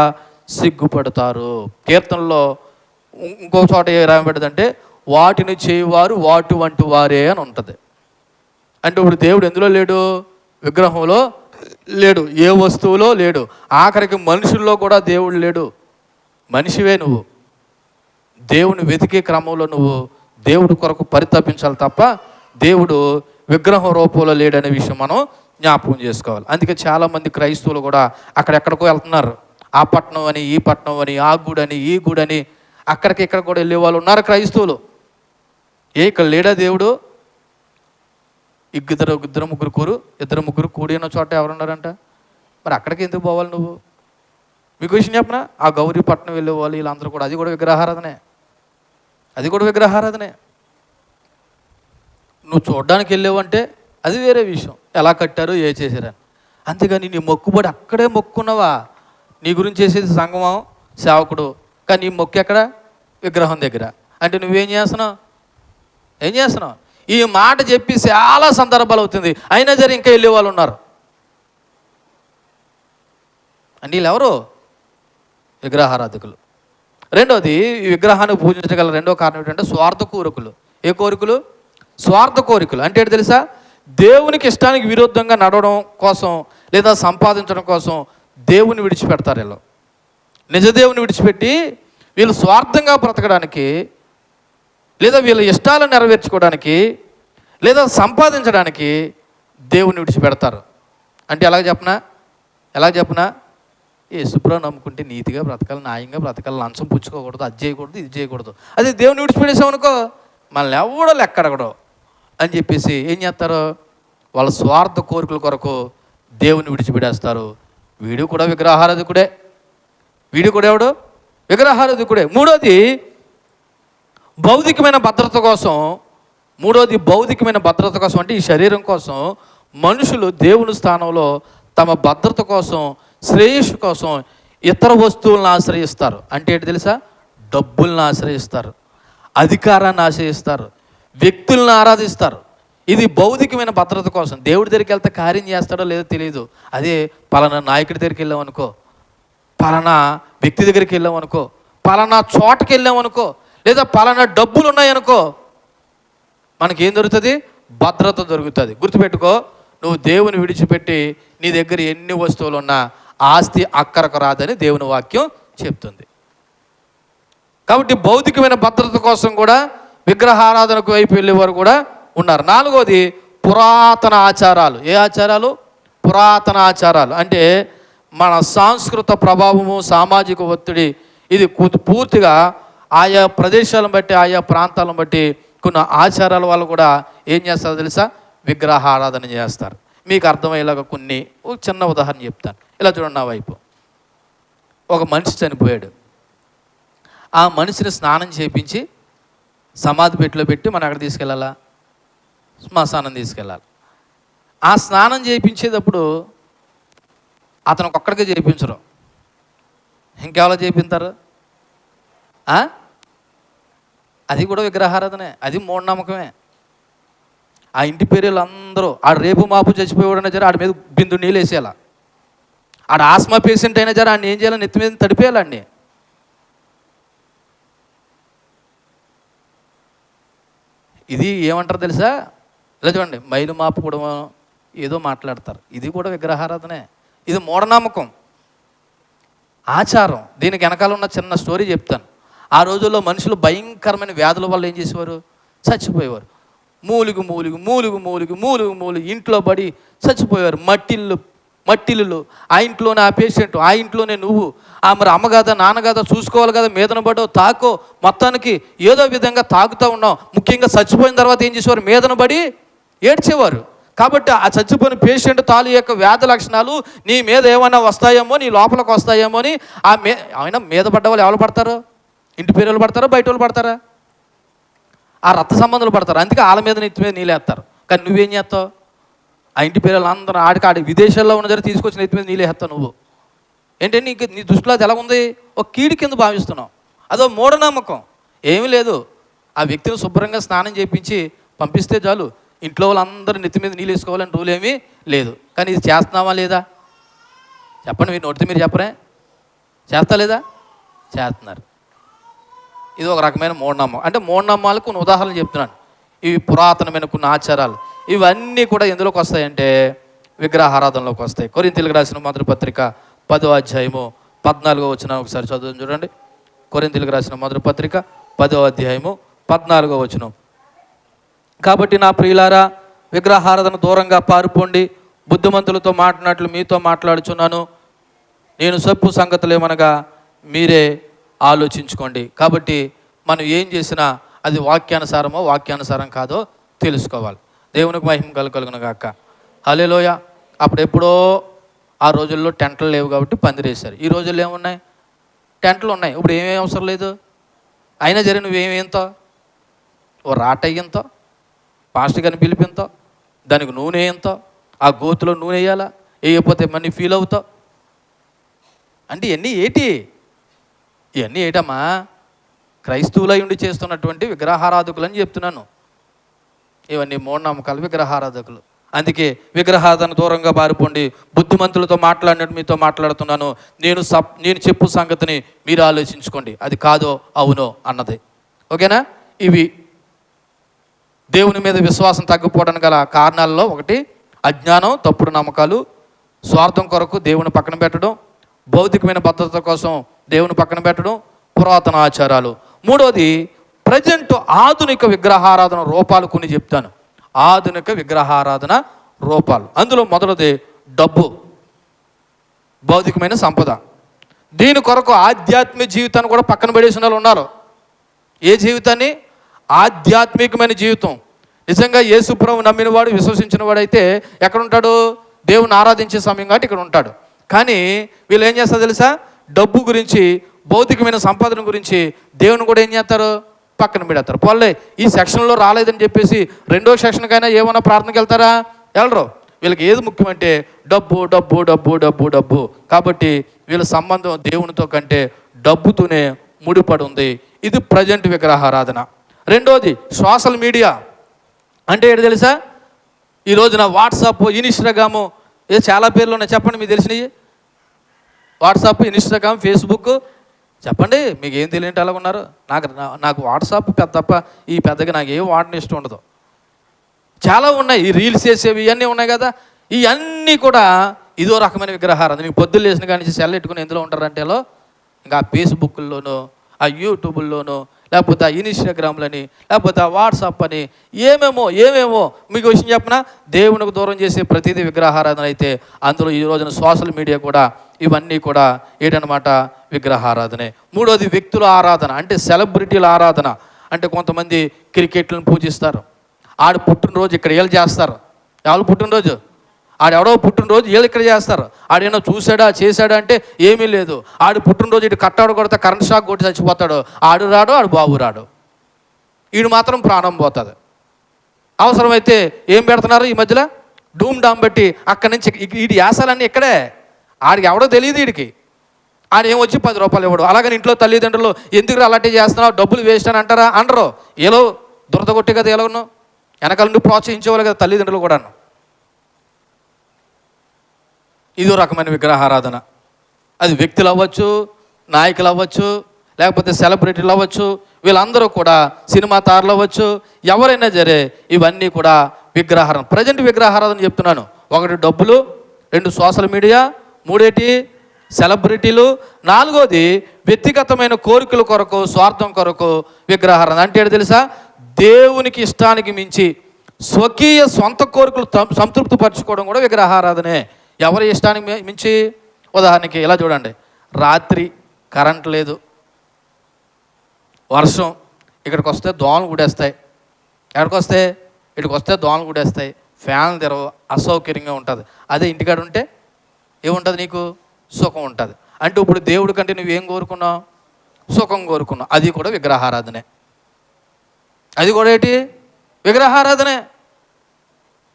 సిగ్గుపడతారు. కీర్తనలో ఇంకో చోట ఏ రాయబడిందంటే వాటిని చేయువారు వాటి వంటి వారే అని ఉంటుంది. అంటే ఇప్పుడు దేవుడు ఎందులో లేడు? విగ్రహంలో లేడు, ఏ వస్తువులో లేడు, ఆఖరికి మనుషుల్లో కూడా దేవుడు లేడు. మనిషివే నువ్వు. దేవుని వెతికే క్రమంలో నువ్వు దేవుడి కొరకు పరితపించాలి తప్ప దేవుడు విగ్రహం రూపంలో లేడనే విషయం మనం జ్ఞాపకం చేసుకోవాలి. అందుకే చాలామంది క్రైస్తవులు కూడా అక్కడెక్కడికో వెళ్తున్నారు. ఆ పట్టణం అని, ఈ పట్టణం అని, ఆ గుడని, ఈ గుడని, అక్కడికి ఇక్కడ కూడా వెళ్ళే వాళ్ళు ఉన్నారు క్రైస్తవులు. ఇక్కడ లేడా దేవుడు? ఇద్దరు ముగ్గురు కూడిన చోట ఎవరున్నారంట? మరి అక్కడికి ఎందుకు పోవాలి నువ్వు? మీకు విషయం చెప్పనా? ఆ గౌరీపట్నం వెళ్ళే వాళ్ళు వీళ్ళందరూ కూడా అది కూడా విగ్రహారాధనే. నువ్వు చూడడానికి వెళ్ళేవంటే అది వేరే విషయం, ఎలా కట్టారు, ఏ చేశారని. అంతేగాని నీ మొక్కుబడి అక్కడే మొక్కున్నావా? నీ గురించి చేసేది సంగమం, సేవకుడు, కానీ నీ మొక్కు ఎక్కడ? విగ్రహం దగ్గర. అంటే నువ్వేం చేస్తున్నావు? ఈ మాట చెప్పి చాలా సందర్భాలు అవుతుంది, అయినా సరే ఇంకా వెళ్ళే వాళ్ళు ఉన్నారు. అంటే వీళ్ళు ఎవరు? విగ్రహారాధకులు. రెండోది, ఈ విగ్రహాన్ని పూజించగల రెండో కారణం ఏంటంటే స్వార్థ కోరికలు. ఏ కోరికలు? స్వార్థ కోరికలు. అంటే ఏంటి తెలుసా? దేవునికి ఇష్టానికి విరుద్ధంగా నడవడం కోసం లేదా సంపాదించడం కోసం దేవుని విడిచిపెడతారు. వీళ్ళు నిజ దేవుని విడిచిపెట్టి వీళ్ళు స్వార్థంగా బ్రతకడానికి లేదా వీళ్ళ ఇష్టాలను నెరవేర్చుకోవడానికి, లేదా సంపాదించడానికి దేవుని విడిచిపెడతారు. అంటే ఎలా చెప్పనా యేసుప్రభువు నమ్ముకుంటే నీతిగా బ్రతకాలి, న్యాయంగా బ్రతకాలి, లంచం పుచ్చుకోకూడదు, అది చేయకూడదు, ఇది చేయకూడదు. అదే దేవుని విడిచిపెట్టేసామనుకో మనల్ని ఎవడో లెక్కడగడో అని చెప్పేసి ఏం చేస్తారు, వాళ్ళ స్వార్థ కోరికల కొరకు దేవుని విడిచిపెట్టేస్తారు. వీడు కూడా విగ్రహారాధకుడే. వీడు కూడా ఎవడు విగ్రహారాధకుడే. మూడోది భౌతికమైన భద్రత కోసం అంటే ఈ శరీరం కోసం మనుషులు దేవుని స్థానంలో తమ భద్రత కోసం, శ్రేయస్సు కోసం ఇతర వస్తువులను ఆశ్రయిస్తారు. అంటే ఏంటి తెలుసా? డబ్బులను ఆశ్రయిస్తారు, అధికారాన్ని ఆశ్రయిస్తారు, వ్యక్తులను ఆరాధిస్తారు. ఇది భౌతికమైన భద్రత కోసం. దేవుడి దగ్గరికి వెళ్తే కార్యం చేస్తాడో లేదో తెలియదు. అదే పలానా నాయకుడి దగ్గరికి వెళ్ళామనుకో, పలానా వ్యక్తి దగ్గరికి వెళ్ళామనుకో, పలానా చోటకి వెళ్ళామనుకో, లేదా పలానా డబ్బులు ఉన్నాయనుకో, మనకేం దొరుకుతుంది? భద్రత దొరుకుతుంది. గుర్తుపెట్టుకో, నువ్వు దేవుని విడిచిపెట్టి నీ దగ్గర ఎన్ని వస్తువులు ఉన్నా ఆస్తి అక్కరకు రాదని దేవుని వాక్యం చెప్తుంది. కాబట్టి భౌతికమైన భద్రత కోసం కూడా విగ్రహారాధనకు వైపు వెళ్ళేవారు కూడా ఉన్నారు. నాలుగోది పురాతన ఆచారాలు. ఏ ఆచారాలు? పురాతన ఆచారాలు. అంటే మన సాంస్కృత ప్రభావము, సామాజిక ఒత్తిడి, ఇది పూర్తిగా ఆయా ప్రదేశాలను బట్టి, ఆయా ప్రాంతాలను బట్టి కొన్ని ఆచారాల వల్ల కూడా ఏం చేస్తారో తెలుసా? విగ్రహారాధన చేస్తారు. మీకు అర్థమయ్యేలాగా కొన్ని ఒక చిన్న ఉదాహరణ చెప్తాను. ఇలా చూడండి, నా వైపు ఒక మనిషి చనిపోయాడు. ఆ మనిషిని స్నానం చేయించి సమాధి పెట్టిలో పెట్టి మనం ఎక్కడ తీసుకెళ్ళాలా? శ్మశానం తీసుకెళ్ళాలి. ఆ స్నానం చేయించేటప్పుడు అతనికి ఒక్కడికే చేయించరు, ఇంకెవరో చేయించారు. అది కూడా విగ్రహారాధనే, అది మూఢనమ్మకమే. ఆ ఇంటి పేర్లు అందరూ ఆడు రేపు మాపు చచ్చిపోయాడైనా సరే ఆడి మీద బిందు నీళ్ళు వేసేయాల. ఆడ ఆస్మా పేషెంట్ అయినా సరే ఆడిని ఏం చేయాలి? నెత్తి మీద తడిపేయాలండి. ఇది ఏమంటారు తెలుసా? ఇలా చూడండి, మైలు మాపు కూడా ఏదో మాట్లాడతారు. ఇది కూడా విగ్రహారాధనే. ఇది మూఢనమ్మకం, ఆచారం. దీనికి వెనకాల ఉన్న చిన్న స్టోరీ చెప్తాను. ఆ రోజుల్లో మనుషులు భయంకరమైన వ్యాధుల వల్ల ఏం చేసేవారు? చచ్చిపోయేవారు. మూలుగు ఇంట్లో పడి చచ్చిపోయేవారు. మట్టిల్లు ఆ ఇంట్లోనే ఆ పేషెంట్, ఆ ఇంట్లోనే నువ్వు, మరి అమ్మ కదా నాన్న కదా చూసుకోవాలి కదా, మీదన పడో తాకో, మొత్తానికి ఏదో విధంగా తాకుతూ ఉన్నాం. ముఖ్యంగా చచ్చిపోయిన తర్వాత ఏం చేసేవారు? మీదన పడి ఏడ్చేవారు. కాబట్టి ఆ చచ్చిపోయిన పేషెంట్ తాలూ యొక్క వ్యాధి లక్షణాలు నీ మీద ఏమైనా వస్తాయేమో, నీ లోపలికి వస్తాయేమో అని ఆయన మీద పడ్డ వాళ్ళు ఎవరు పడతారు? ఇంటి పేరు పడతారా, బయట వాళ్ళు పడతారా? ఆ రక్త సంబంధాలు పడతారు. అందుకే వాళ్ళ మీద నెత్తి మీద నీళ్ళేస్తారు. కానీ నువ్వేం చేస్తావు? ఆ ఇంటి పేరు అందరూ ఆడి విదేశాల్లో ఉన్న దగ్గర తీసుకొచ్చి నెత్తి మీద నీళ్ళేస్తావు. నువ్వు ఏంటంటే నీ దృష్టిలో అది ఎలా ఉంది? ఒక కీడి కింద భావిస్తున్నావు. అదో మూఢనమ్మకం. ఏమీ లేదు. ఆ వ్యక్తిని శుభ్రంగా స్నానం చేయించి పంపిస్తే చాలు. ఇంట్లో వాళ్ళందరూ నెత్తి మీద నీళ్ళు వేసుకోవాలని రూల్ ఏమీ లేదు. కానీ ఇది చేస్తున్నావా లేదా? చెప్పండి, మీరు నోటితో మీరు చెప్పరే? చేస్తా లేదా? చేస్తున్నారు. ఇది ఒక రకమైన మూఢనమ్మకం. అంటే మూఢనమ్మాలకు కొన్ని ఉదాహరణలు చెప్తున్నాను. ఇవి పురాతనమైన కొన్ని ఆచారాలు. ఇవన్నీ కూడా ఎందులోకి వస్తాయంటే విగ్రహారాధనలోకి వస్తాయి. కొరింథీయులకు రాసిన మొదటి పత్రిక 10వ అధ్యాయము 14వ వచనం ఒకసారి చదువుని చూడండి. కొరింథీయులకు రాసిన మొదటి పత్రిక 10వ అధ్యాయము 14వ వచనం. కాబట్టి నా ప్రియులారా, విగ్రహారాధన దూరంగా పారిపోండి. బుద్ధిమంతులతో మాట్లాడినట్లు మీతో మాట్లాడుచున్నాను. నేను చెప్పు సంగతులు ఏమనగా మీరే ఆలోచించుకోండి. కాబట్టి మనం ఏం చేసినా అది వాక్యానుసారమో వాక్యానుసారం కాదో తెలుసుకోవాలి. దేవునికి మహిమ కలుగును గాక. హల్లెలూయా. అప్పుడెప్పుడో ఆ రోజుల్లో టెంట్లు లేవు కాబట్టి పందిరేశారు. ఈ రోజుల్లో ఏమున్నాయి? టెంట్లు ఉన్నాయి. ఇప్పుడు ఏమేమి అవసరం లేదు. అయినా సరే నువ్వేమేంతో ఓ రాటయ్యంతో పాస్టర్ గారిని పిలిపింతో, దానికి నూనె ఎంతో, ఆ గోతులో నూనె వేయాలా, వేయకపోతే మనీ ఫీల్ అవుతావు. అంటే ఇవన్నీ ఏటమ్మా? క్రైస్తవులై ఉండి చేస్తున్నటువంటి విగ్రహారాధకులు అని చెప్తున్నాను. ఇవన్నీ మూఢనమ్మకాలు, విగ్రహారాధకులు. అందుకే విగ్రహారాధన దూరంగా పారిపోండి. బుద్ధిమంతులతో మాట్లాడినట్టు మీతో మాట్లాడుతున్నాను. నేను చెప్పు సంగతిని మీరు ఆలోచించుకోండి. అది కాదో అవునో అన్నది. ఓకేనా? ఇవి దేవుని మీద విశ్వాసం తగ్గిపోవడానికి గల కారణాలలో ఒకటి అజ్ఞానం, తప్పుడు నమ్మకాలు, స్వార్థం కొరకు దేవుని పక్కన పెట్టడం, భౌతికమైన భద్రత కోసం దేవుని పక్కన పెట్టడం, పురాతన ఆచారాలు. మూడోది ప్రజెంట్ ఆధునిక విగ్రహారాధన రూపాలు కొన్ని చెప్తాను. ఆధునిక విగ్రహారాధన రూపాలు. అందులో మొదటిది డబ్బు, భౌతికమైన సంపద. దీని కొరకు ఆధ్యాత్మిక జీవితాన్ని కూడా పక్కన పడేసిన వాళ్ళు ఉన్నారు. ఏ జీవితాన్ని? ఆధ్యాత్మికమైన జీవితం. నిజంగా యేసు ప్రభువు నమ్మిన వాడు, విశ్వసించిన వాడైతే ఎక్కడ ఉంటాడు? దేవుని ఆరాధించే సమయం కాబట్టి ఇక్కడ ఉంటాడు. కానీ వీళ్ళు ఏం చేస్తారు తెలుసా? డబ్బు గురించి, భౌతికమైన సంపాదన గురించి దేవుని కూడా ఏం చేస్తారు? పక్కన పెడతారు. పోలే ఈ సెక్షన్లో రాలేదని చెప్పేసి రెండో సెక్షన్కైనా ఏమైనా ప్రార్థనకి వెళ్తారా? వెళ్ళరు. వీళ్ళకి ఏది ముఖ్యమంటే డబ్బు డబ్బు డబ్బు డబ్బు డబ్బు. కాబట్టి వీళ్ళ సంబంధం దేవునితో కంటే డబ్బుతోనే ముడిపడి ఉంది. ఇది ప్రజెంట్ విగ్రహారాధన. రెండోది సోషల్ మీడియా. అంటే ఏంటి తెలుసా? ఈ రోజున వాట్సాప్, ఇన్స్టాగ్రాము, ఏ చాలా పేర్లు ఉన్నాయి. చెప్పండి మీకు తెలిసినవి. WhatsApp, Instagram, Facebook. చెప్పండి మీకు ఏం తెలియంటే అలాగ ఉన్నారు. నాకు వాట్సాప్ తప్ప ఈ పెద్దగా నాకు ఏం వాడని ఇష్టం ఉండదు. చాలా ఉన్నాయి. ఈ రీల్స్ చేసేవి ఇవన్నీ ఉన్నాయి కదా. ఇవన్నీ కూడా ఇదో రకమైన విగ్రహారాధన. మీకు పొద్దున్న లేచిన కానీ సెల్ ఎట్టుకుని ఎందులో ఉంటారంటే ఇంకా ఆ ఫేస్బుక్లోనూ, ఆ యూట్యూబ్లోనూ, లేకపోతే ఆ ఇన్స్టాగ్రామ్లని, లేకపోతే ఆ వాట్సాప్ అని ఏమేమో మీకు విషయం చెప్పిన దేవునికి దూరం చేసే ప్రతిదీ విగ్రహారాధన అయితే అందులో ఈ రోజున సోషల్ మీడియా కూడా ఇవన్నీ కూడా ఏంటనమాట? విగ్రహారాధనే. మూడోది వ్యక్తుల ఆరాధన. అంటే సెలబ్రిటీల ఆరాధన. అంటే కొంతమంది క్రికెట్లను పూజిస్తారు. ఆడు పుట్టినరోజు ఇక్కడ వీళ్ళు చేస్తారు. ఎవరు పుట్టినరోజు? ఆడెవడో పుట్టినరోజు వీళ్ళు ఇక్కడ చేస్తారు. ఆడేమో చూశాడా చేశాడా అంటే ఏమీ లేదు. ఆడు పుట్టినరోజు ఇటు కట్టాడు కొడితే కరెంట్ షాక్ కొట్టి చచ్చిపోతాడు. ఆడు రాడు, ఆడు బాబు రాడు. ఈడు మాత్రం ప్రాణం పోతుంది. అవసరమైతే ఏం పెడుతున్నారు ఈ మధ్యలో? డూమ్ డామ్ పెట్టి అక్కడి నుంచి వీడి యాసాలన్నీ ఇక్కడే. ఆడికి ఎవడో తెలియదు. వీడికి ఆడేమొచ్చి 10 రూపాయలు ఇవ్వడు. అలాగని ఇంట్లో తల్లిదండ్రులు ఎందుకు అలాంటి చేస్తున్నావు, డబ్బులు వేస్ట్ అని అంటారా? అనరు. ఏలో దురద కొట్టి కదా ఎలాగను వెనకాల నుండి ప్రోత్సహించేవాళ్ళు కదా తల్లిదండ్రులు కూడాను. ఇదో రకమైన విగ్రహారాధన. అది వ్యక్తులు అవ్వచ్చు, నాయకులు అవ్వచ్చు, లేకపోతే సెలబ్రిటీలు అవ్వచ్చు, వీళ్ళందరూ కూడా సినిమా తారలు అవ్వచ్చు, ఎవరైనా సరే ఇవన్నీ కూడా విగ్రహారాధన. ప్రజెంట్ విగ్రహారాధన చెప్తున్నాను. 1 డబ్బులు, 2 సోషల్ మీడియా, 3 సెలబ్రిటీలు, 4 వ్యక్తిగతమైన కోరికల కొరకు, స్వార్థం కొరకు విగ్రహారాధన. అంటే ఏంటి తెలుసా? దేవునికి ఇష్టానికి మించి స్వకీయ సొంత కోరికలు సంతృప్తి పరచుకోవడం కూడా విగ్రహారాధనే. ఎవరి ఇష్టానికి మించి? ఉదాహరణకి ఇలా చూడండి. రాత్రి కరెంట్ లేదు, వర్షం, ఇక్కడికి వస్తే దోమలు గుడేస్తాయి. ఎక్కడికి వస్తే? ఇక్కడికి వస్తే దోమలు గుడేస్తాయి, ఫ్యాన్లు తెరవు, అసౌకర్యంగా ఉంటుంది. అదే ఇంటికాడ ఉంటే ఏముంటుంది? నీకు సుఖం ఉంటుంది. అంటే ఇప్పుడు దేవుడి కంటే నువ్వేం కోరుకున్నావు? సుఖం కోరుకున్నావు. అది కూడా విగ్రహారాధనే. అది కూడా ఏంటి? విగ్రహారాధనే.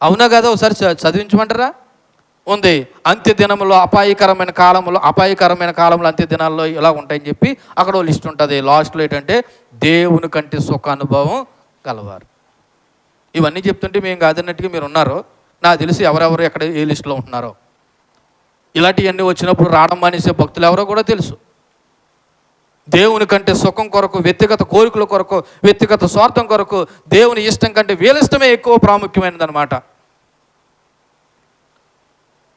అవునా కదా? ఒకసారి చదివించమంటారా? ఉంది. అంత్య దినంలో అపాయకరమైన కాలంలో అంత్య దినాల్లో ఇలా ఉంటాయని చెప్పి అక్కడ లిస్ట్ ఉంటుంది. లాస్ట్లో ఏంటంటే దేవుని కంటే సుఖ అనుభవం కలవారు. ఇవన్నీ చెప్తుంటే మేము కాదన్నట్టుగా మీరు ఉన్నారు. నాకు తెలిసి ఎవరెవరు ఎక్కడ ఏ లిస్టులో ఉంటున్నారో. ఇలాంటివన్నీ వచ్చినప్పుడు రావడం మానేసే భక్తులు ఎవరో కూడా తెలుసు. దేవుని కంటే సుఖం కొరకు, వ్యక్తిగత కోరికల కొరకు, వ్యక్తిగత స్వార్థం కొరకు దేవుని ఇష్టం కంటే వీళ్ళ ఇష్టమే ఎక్కువ ప్రాముఖ్యమైనది అనమాట.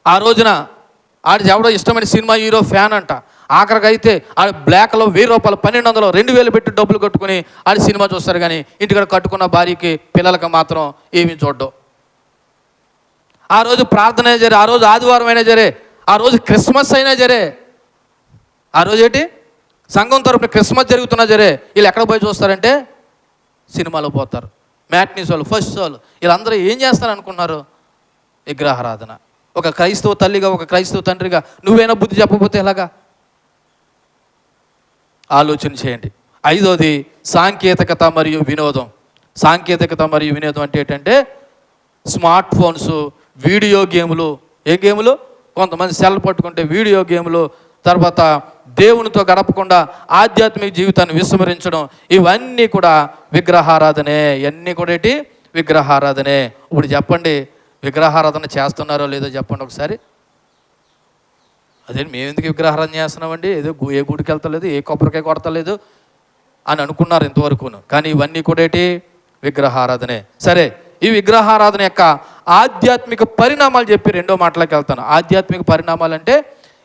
ఆ రోజున ఆడి ఎవడో ఇష్టమైన సినిమా హీరో ఫ్యాన్ అంట. ఆఖరికి అయితే ఆడు బ్లాక్లో 1000 రూపాయలు, 1200, 2000 పెట్టి డబ్బులు కట్టుకుని ఆడి సినిమా చూస్తారు. కానీ ఇంటికాడ కట్టుకున్న భార్యకి, పిల్లలకి మాత్రం ఏమీ చూడ్డం. ఆ రోజు ప్రార్థన అయినా జరే, ఆ రోజు ఆదివారం అయినా జరే, ఆ రోజు క్రిస్మస్ అయినా జరే, ఆ రోజు ఏంటి సంఘం తరపున క్రిస్మస్ జరుగుతున్నా జరే, వీళ్ళు ఎక్కడ పోయి చూస్తారంటే సినిమాలో పోతారు. మ్యాట్నీస్ వాళ్ళు, ఫస్ట్ వాళ్ళు, వీళ్ళందరూ ఏం చేస్తారు అనుకున్నారు? విగ్రహారాధన. ఒక క్రైస్తవ తల్లిగా, ఒక క్రైస్తవ తండ్రిగా నువ్వైనా బుద్ధి చెప్పకపోతే ఎలాగా? ఆలోచన చేయండి. 5వది సాంకేతికత మరియు వినోదం. సాంకేతికత మరియు వినోదం అంటే ఏంటంటే స్మార్ట్ ఫోన్స్, వీడియో గేములు. ఏ గేములు? కొంతమంది సెల్ పట్టుకుంటే వీడియో గేములు, తర్వాత దేవునితో గడపకుండా ఆధ్యాత్మిక జీవితాన్ని విస్మరించడం, ఇవన్నీ కూడా విగ్రహారాధనే. ఇవన్నీ కూడా ఏంటి? విగ్రహారాధనే. ఇప్పుడు చెప్పండి, విగ్రహారాధన చేస్తున్నారో లేదో చెప్పండి ఒకసారి. అదే మేము ఎందుకు విగ్రహారాధన చేస్తున్నామండి, ఏదో ఏ గుడికి వెళ్తలేదు, ఏ కొబ్బరికాయ కొడతలేదు అని అనుకున్నారు ఇంతవరకును. కానీ ఇవన్నీ కూడా ఏంటి? విగ్రహారాధనే. సరే, ఈ విగ్రహారాధన యొక్క ఆధ్యాత్మిక పరిణామాలు చెప్పి రెండో మాటలోకి వెళ్తాను. ఆధ్యాత్మిక పరిణామాలు అంటే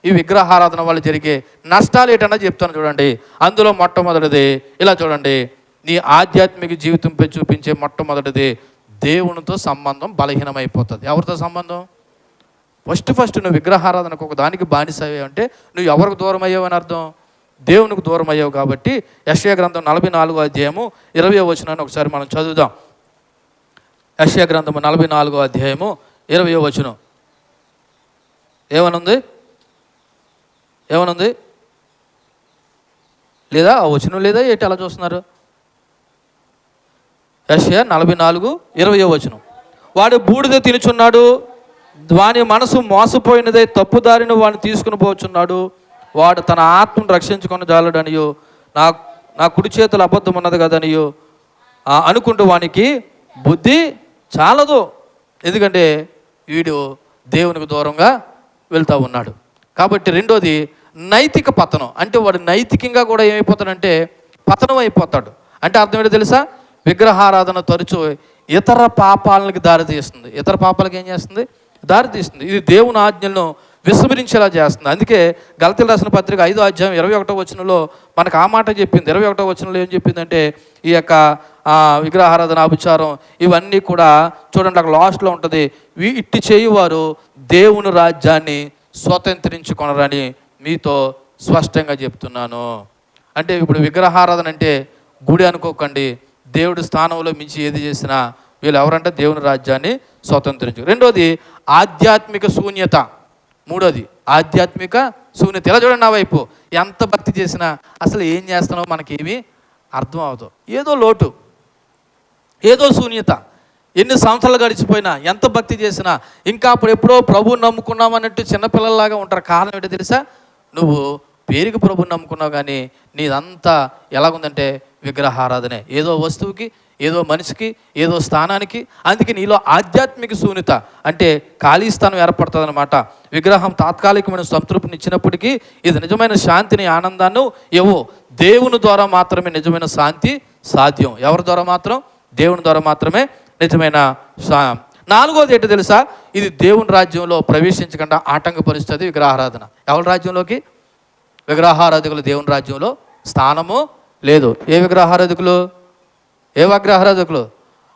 ఈ విగ్రహారాధన వల్ల జరిగే నష్టాలు ఏంటన్నా చెప్తాను చూడండి. అందులో మొట్టమొదటిది ఇలా చూడండి, నీ ఆధ్యాత్మిక జీవితంపై చూపించే మొట్టమొదటిది దేవునితో సంబంధం బలహీనమైపోతుంది. ఎవరితో సంబంధం? ఫస్ట్ నువ్వు విగ్రహారాధనకు ఒక దానికి బానిసయ్యావు అంటే నువ్వు ఎవరికి దూరం అయ్యావు అని అర్థం? దేవునికి దూరం అయ్యావు. కాబట్టి యెషయా గ్రంథం 44వ అధ్యాయము 20వ వచనాన్ని ఒకసారి మనం చదువుదాం. యెషయా గ్రంథము 44వ అధ్యాయము 20వ వచనం ఏమనుంది? లేదా ఆ వచనం లేదా ఏంటి అలా చూస్తున్నారు? యెషయా 44:20వ వచనం. వాడు బూడిద తినుచున్నాడు, వాని మనసు మోసపోయినదై తప్పుదారిని వాడిని తీసుకుని పోచున్నాడు. వాడు తన ఆత్మను రక్షించుకొని జాలడనియో, నా కుడి చేతులు అబద్ధం ఉన్నది కదనియో అనుకుంటూ వానికి బుద్ధి చాలదు. ఎందుకంటే వీడు దేవునికి దూరంగా వెళ్తూ ఉన్నాడు. కాబట్టి రెండోది నైతిక పతనం. అంటే వాడు నైతికంగా కూడా ఏమైపోతాడంటే పతనం అయిపోతాడు. అంటే అర్థం ఏంటో తెలుసా? విగ్రహారాధన తరచూ ఇతర పాపాలకి దారితీస్తుంది. ఇతర పాపాలకు ఏం చేస్తుంది? దారితీస్తుంది. ఇది దేవుని ఆజ్ఞలను విస్మరించేలా చేస్తుంది. అందుకే గలతీయులకు రాసిన పత్రిక 5వ అధ్యాయం 21వ వచనంలో మనకు ఆ మాట చెప్పింది. 21వ వచనంలో ఏం చెప్పిందంటే ఈ యొక్క విగ్రహారాధన, అభిచారం ఇవన్నీ కూడా చూడండి, అక్కడ లాస్ట్లో ఉంటుంది, ఇట్టి చేయువారు దేవుని రాజ్యాన్ని స్వతంత్రించుకొనరని మీతో స్పష్టంగా చెప్తున్నాను. అంటే ఇప్పుడు విగ్రహారాధన అంటే గుడి అనుకోకండి. దేవుడి స్థానంలో మించి ఏది చేసినా వీళ్ళు ఎవరంటే దేవుని రాజ్యాన్ని స్వతంత్రించు. రెండోది ఆధ్యాత్మిక శూన్యత. మూడోది ఆధ్యాత్మిక శూన్యత. ఇలా చూడండి, నా వైపు ఎంత భక్తి చేసినా అసలు ఏం చేస్తున్నావో మనకేమీ అర్థం అవుతుంది. ఏదో లోటు, ఏదో శూన్యత. ఎన్ని సంవత్సరాలు గడిచిపోయినా, ఎంత భక్తి చేసినా ఇంకా అప్పుడు ఎప్పుడో ప్రభువుని నమ్ముకున్నాం అన్నట్టు చిన్నపిల్లల్లాగా ఉంటారు. కారణం ఏంటో తెలుసా? నువ్వు పేరుకి ప్రభువుని నమ్ముకున్నావు, కానీ నీదంతా ఎలాగుందంటే విగ్రహారాధనే. ఏదో వస్తువుకి, ఏదో మనిషికి, ఏదో స్థానానికి. అందుకే నీలో ఆధ్యాత్మిక శూన్యత అంటే ఖాళీ స్థానం ఏర్పడుతుంది అనమాట. విగ్రహం తాత్కాలికమైన సంతృప్తిని ఇచ్చినప్పటికీ ఇది నిజమైన శాంతిని, ఆనందాన్ని ఇవ్వు. దేవుని ద్వారా మాత్రమే నిజమైన శాంతి సాధ్యం. ఎవరి ద్వారా మాత్రం? దేవుని ద్వారా మాత్రమే నిజమైన నాలుగోది ఏంటో తెలుసా? ఇది దేవుని రాజ్యంలో ప్రవేశించకుండా ఆటంకపరుస్తుంది విగ్రహారాధన. ఎవరి రాజ్యంలోకి? విగ్రహారాధకులు దేవుని రాజ్యంలో స్థానము లేదు. ఏ విగ్రహారాధకులు?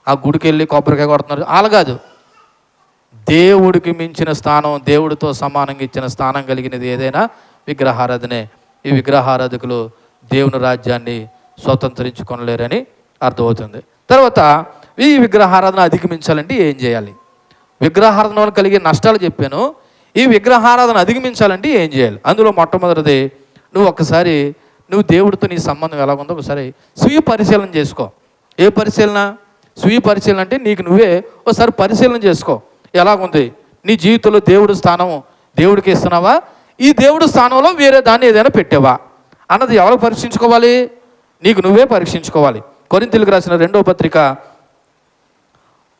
ఆ గుడికి వెళ్ళి కొబ్బరికాయ కొడుతున్నారు వాళ్ళు కాదు. దేవుడికి మించిన స్థానం, దేవుడితో సమానంగా ఇచ్చిన స్థానం కలిగినది ఏదైనా విగ్రహారాధనే. ఈ విగ్రహారాధకులు దేవుని రాజ్యాన్ని స్వతంత్రించుకొనలేరని అర్థమవుతుంది. తర్వాత ఈ విగ్రహారాధన అధిగమించాలంటే ఏం చేయాలి? విగ్రహారాధన వల్ల కలిగే నష్టాలు చెప్పాను. ఈ విగ్రహారాధన అధిగమించాలంటే ఏం చేయాలి? అందులో మొట్టమొదటిది, నువ్వు దేవుడితో నీ సంబంధం ఎలాగుందో ఒకసారి స్వీయ పరిశీలన చేసుకో. ఏ పరిశీలన? స్వీయ పరిశీలన అంటే నీకు నువ్వే ఒకసారి పరిశీలన చేసుకో. ఎలాగుంది నీ జీవితంలో? దేవుడి స్థానం దేవుడికి ఇస్తున్నావా? ఈ దేవుడి స్థానంలో వేరే దాన్ని ఏదైనా పెట్టావా అన్నది ఎవరు పరీక్షించుకోవాలి? నీకు నువ్వే పరీక్షించుకోవాలి. కొరింథీయులకు రాసిన 2వ పత్రిక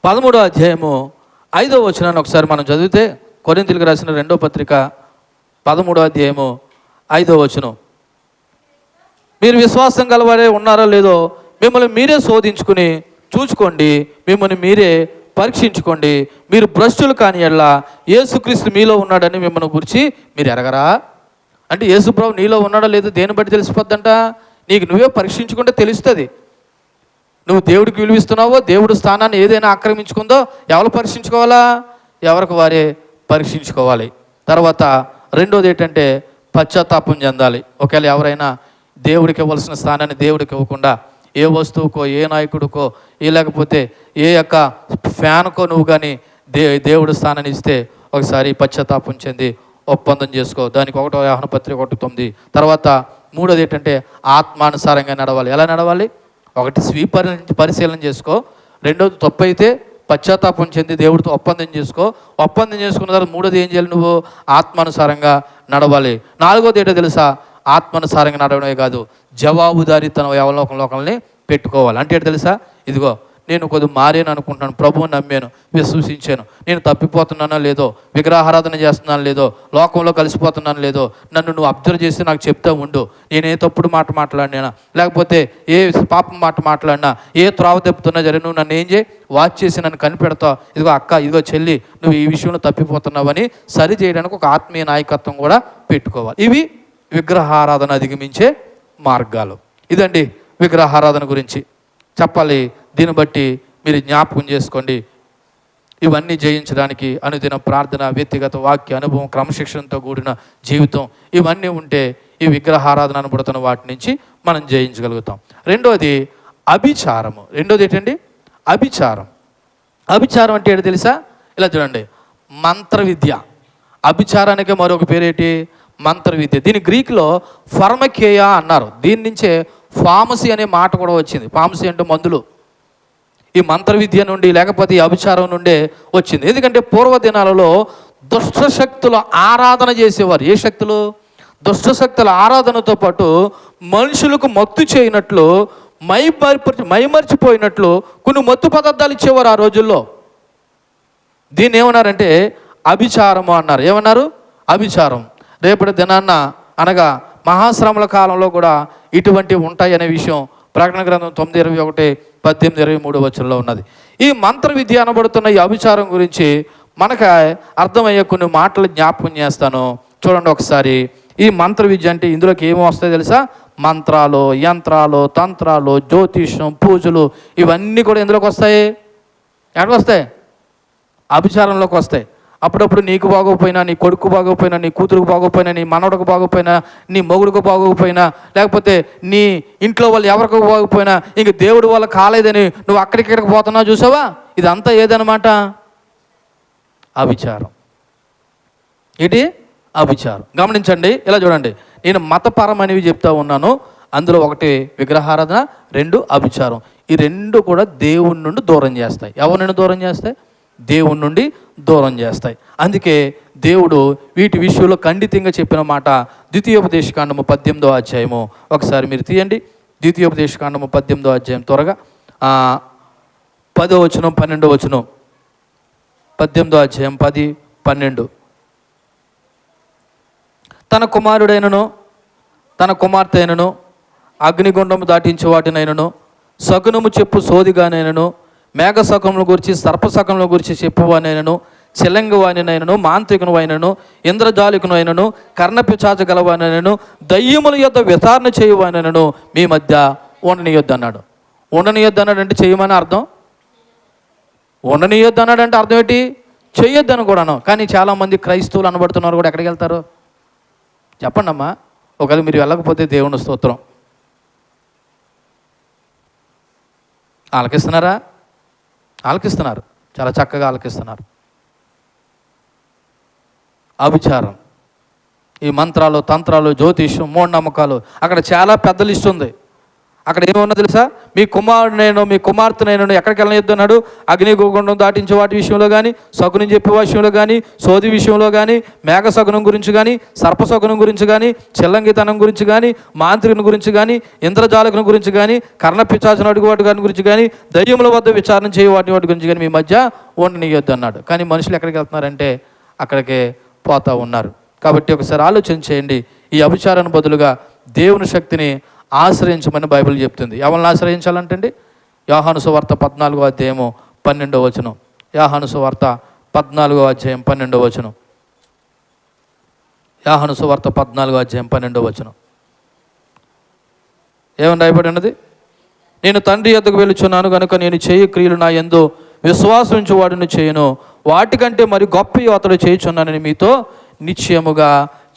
13వ అధ్యాయము 5వ వచనాన్ని ఒకసారి మనం చదివితే, కొరింథీయులకు రాసిన 2వ పత్రిక 13వ అధ్యాయము 5వ వచనం. మీరు విశ్వాసం గలవారే ఉన్నారో లేదో మిమ్మల్ని మీరే శోధించుకుని చూసుకోండి, మిమ్మల్ని మీరే పరీక్షించుకోండి. మీరు భ్రష్టులు కాని ఎడల యేసుక్రీస్తు మీలో ఉన్నాడని మిమ్మల్ని గురించి మీరు ఎరగరా? అంటే యేసుప్రభు నీలో ఉన్నాడో లేదో దేని బట్టి తెలిసిపోద్దంట? నీకు నువ్వే పరీక్షించుకుంటే తెలుస్తుంది. నువ్వు దేవుడికి విలువిస్తున్నావో, దేవుడి స్థానాన్ని ఏదైనా ఆక్రమించుకుందో ఎవరు పరీక్షించుకోవాలా? ఎవరికి వారే పరీక్షించుకోవాలి. తర్వాత రెండోది ఏంటంటే పశ్చాత్తాపం చెందాలి. ఒకవేళ ఎవరైనా దేవుడికి ఇవ్వాల్సిన స్థానాన్ని దేవుడికి ఇవ్వకుండా ఏ వస్తువుకో, ఏ నాయకుడికో, లేకపోతే ఏ యొక్క ఫ్యాన్కో నువ్వు కానీ దేవుడి స్థానాన్ని ఇస్తే ఒకసారి పశ్చాత్తాపం చెంది ఒప్పందం చేసుకో. దానికి 1వ యోహాను పత్రిక 1:9. తర్వాత మూడోది ఏంటంటే ఆత్మానుసారంగా నడవాలి. ఎలా నడవాలి? ఒకటి స్వీయ పరిశీలన చేసుకో. రెండోది తప్పు అయితే పశ్చాత్తాపం చెంది దేవుడితో ఒప్పందం చేసుకో. ఒప్పందం చేసుకున్న తర్వాత మూడోది ఏం చేయాలి? నువ్వు ఆత్మానుసారంగా నడవాలి. నాలుగోది ఏంటో తెలుసా? ఆత్మానుసారంగా నడవడమే కాదు, జవాబుదారీతనం లోకల్ని పెట్టుకోవాలి. అంటే ఏంటో తెలుసా? ఇదిగో నేను కొద్దిగా మారాను అనుకుంటున్నాను, ప్రభువుని నమ్మాను, విశ్వసించాను, నేను తప్పిపోతున్నానో లేదో, విగ్రహారాధన చేస్తున్నాను లేదో, లోకంలో కలిసిపోతున్నాను లేదో, నన్ను నువ్వు అబ్జర్వ్ చేసి నాకు చెప్తా ఉండు. నేను ఏ తప్పుడు మాట మాట్లాడినా, లేకపోతే ఏ పాపం మాట మాట్లాడినా, ఏ త్రోవ తెప్పుతున్నా సరే నువ్వు నన్ను ఏం చేయి, వాచ్ చేసి నన్ను కనిపెడతావు. ఇదిగో అక్క, ఇదిగో చెల్లి, నువ్వు ఈ విషయంలో తప్పిపోతున్నావని సరి చేయడానికి ఒక ఆత్మీయ నాయకత్వం కూడా పెట్టుకోవాలి. ఇవి విగ్రహారాధన అధిగమించే మార్గాలు. ఇదండి విగ్రహారాధన గురించి. చెప్పాలి. దీన్ని బట్టి మీరు జ్ఞాపకం చేసుకోండి. ఇవన్నీ జయించడానికి అనుదిన ప్రార్థన, వ్యక్తిగత వాక్య అనుభవం, క్రమశిక్షణతో కూడిన జీవితం ఇవన్నీ ఉంటే ఈ విగ్రహారాధన అనబడుతున్న వాటి నుంచి మనం జయించగలుగుతాం. రెండోది అభిచారము. రెండోది ఏంటండి? అభిచారం. అభిచారం అంటే ఏంటి తెలుసా? ఇలా చూడండి, మంత్ర విద్య. అభిచారానికి మరొక పేరేంటి? మంత్ర విద్య. దీని గ్రీకులో ఫార్మకేయ అన్నారు. దీని నుంచే ఫార్మసీ అనే మాట కూడా వచ్చింది. ఫార్మసీ అంటే మందులు. ఈ మంత్ర విద్య నుండి లేకపోతే ఈ అభిచారం నుండే వచ్చింది. ఎందుకంటే పూర్వ దినాలలో దుష్టశక్తుల ఆరాధన చేసేవారు. ఏ శక్తులు? దుష్టశక్తుల ఆరాధనతో పాటు మనుషులకు మత్తు చేయనట్లు, మైమర్చిపోయినట్లు కొన్ని మత్తు పదార్థాలు ఇచ్చేవారు ఆ రోజుల్లో. దీన్ని ఏమన్నారంటే అభిచారము అన్నారు. ఏమన్నారు? అభిచారం. రేపటి దినాన్న అనగా మహాశ్రమల కాలంలో కూడా ఇటువంటివి ఉంటాయి అనే విషయం ప్రకటన గ్రంథం 9:21, 18:23 వచనంలో ఉన్నది. ఈ మంత్ర విద్య అనబడుతున్న ఈ అభిచారం గురించి మనకు అర్థమయ్యే కొన్ని మాటలు జ్ఞాపకం చేస్తాను. చూడండి ఒకసారి. ఈ మంత్ర విద్య అంటే ఇందులోకి ఏమి వస్తాయి తెలుసా? మంత్రాలు, యంత్రాలు, తంత్రాలు, జ్యోతిష్యం, పూజలు ఇవన్నీ కూడా ఎందులోకి వస్తాయి? ఎక్కడికి వస్తాయి? అభిచారంలోకి వస్తాయి. అప్పుడప్పుడు నీకు బాగోకపోయినా, నీ కొడుకు బాగోకపోయినా, నీ కూతురుకు బాగోకపోయినా, నీ మనవడికి బాగోకపోయినా, నీ మొగుడుకు బాగోకపోయినా, లేకపోతే నీ ఇంట్లో వాళ్ళు ఎవరికి బాగోకపోయినా ఇంక దేవుడు వాళ్ళ కాలేదని నువ్వు అక్కడిక్కడికి పోతున్నావు చూసావా? ఇదంతా ఏదనమాట? అభిచారం. ఏంటి? అభిచారం. గమనించండి. ఇలా చూడండి, నేను మతపరమైనవి చెప్తా ఉన్నాను. అందులో ఒకటి విగ్రహారాధన, రెండు అభిచారం. ఈ రెండు కూడా దేవుని నుండి దూరం చేస్తాయి. ఎవరి నుండి దూరం చేస్తాయి? దేవుని నుండి దూరం చేస్తాయి. అందుకే దేవుడు వీటి విషయంలో ఖండితంగా చెప్పిన మాట ద్వితీయోపదేశకాండము 18వ అధ్యాయము. ఒకసారి మీరు తీయండి. ద్వితీయోపదేశకాండము 18వ అధ్యాయం త్వరగా 10వ వచనం 12వ వచనం. 18వ అధ్యాయం 10, 12. తన కుమారుడైనను తన కుమార్తె అయినను అగ్నిగుండము దాటించే వాటినైనను సగునము చెప్పు సోదిగానైనను మేఘ సకముల గురించి సర్పసకముల గురించి చెప్పువానైనను చిలంగవానినైనను మాంత్రికునైనను ఇంద్రజాలికునైనను కర్ణపిచాచ గలవానైనను దయ్యముల యొద్ద విచారణ చేయువానైనను మీ మధ్య ఉండనియొద్దు అన్నాడు. ఉండనియొద్దు అన్నాడు అంటే చేయమని అర్థం. ఉండనియొద్దు అన్నాడు అంటే అర్థం ఏంటి? చెయ్యొద్దు అని కూడాను. కానీ చాలామంది క్రైస్తవులు అనబడుతున్నారు కూడా ఎక్కడికి వెళ్తారు చెప్పండి అమ్మా. ఒకవేళ మీరు వెళ్ళకపోతే దేవుని స్తోత్రం. ఆలకిస్తున్నారా? ఆలకిస్తున్నారు. చాలా చక్కగా ఆలకిస్తున్నారు. అభిచారం, ఈ మంత్రాలు, తంత్రాలు, జ్యోతిష్యం, మూఢనమ్మకాలు, అక్కడ చాలా పెద్ద లిస్ట్ ఉంది. అక్కడ ఏమన్నా తెలుసా? మీ కుమారుడైనా మీ కుమార్తెనైనా ఎక్కడికి వెళ్ళనియొద్దు అన్నాడు. అగ్నిగుండం దాటించే వాటి విషయంలో కానీ, సగునం చెప్పే విషయంలో కానీ, సోది విషయంలో కానీ, మేఘ సగునం గురించి కానీ, సర్పసగునం గురించి కానీ, చిల్లంగితనం గురించి కానీ, మాంత్రికుని గురించి కానీ, ఇంద్రజాలకుని గురించి కానీ, కర్ణపిచాచన అడుగు వాటి గారి గురించి కానీ, దయ్యముల వద్ద విచారణ చేయ వాటి గురించి కానీ మీ మధ్య ఉండనియొద్దు అన్నాడు. కానీ మనుషులు ఎక్కడికి వెళ్తున్నారంటే అక్కడికే పోతా ఉన్నారు. కాబట్టి ఒకసారి ఆలోచన చేయండి. ఈ అభిచారాన్ని బదులుగా దేవుని శక్తిని ఆశ్రయించమని బైబిల్ చెప్తుంది. ఎవరిని ఆశ్రయించాలంటండి? యోహాను సువార్త 14వ అధ్యాయము 12వ వచనం. యోహాను సువార్త 14వ అధ్యాయం 12వ వచనం. యోహాను సువార్త 14వ అధ్యాయం 12వ వచనం. ఏమని రాయబడి ఉన్నది? నేను తండ్రి యొద్దకు వెళుచున్నాను కనుక నేను చేయి క్రియలు నా యందు విశ్వాసించు వాడిని చేయను, వాటికంటే మరి గొప్ప అతడు చేయుచున్నానని మీతో నిశ్చయముగా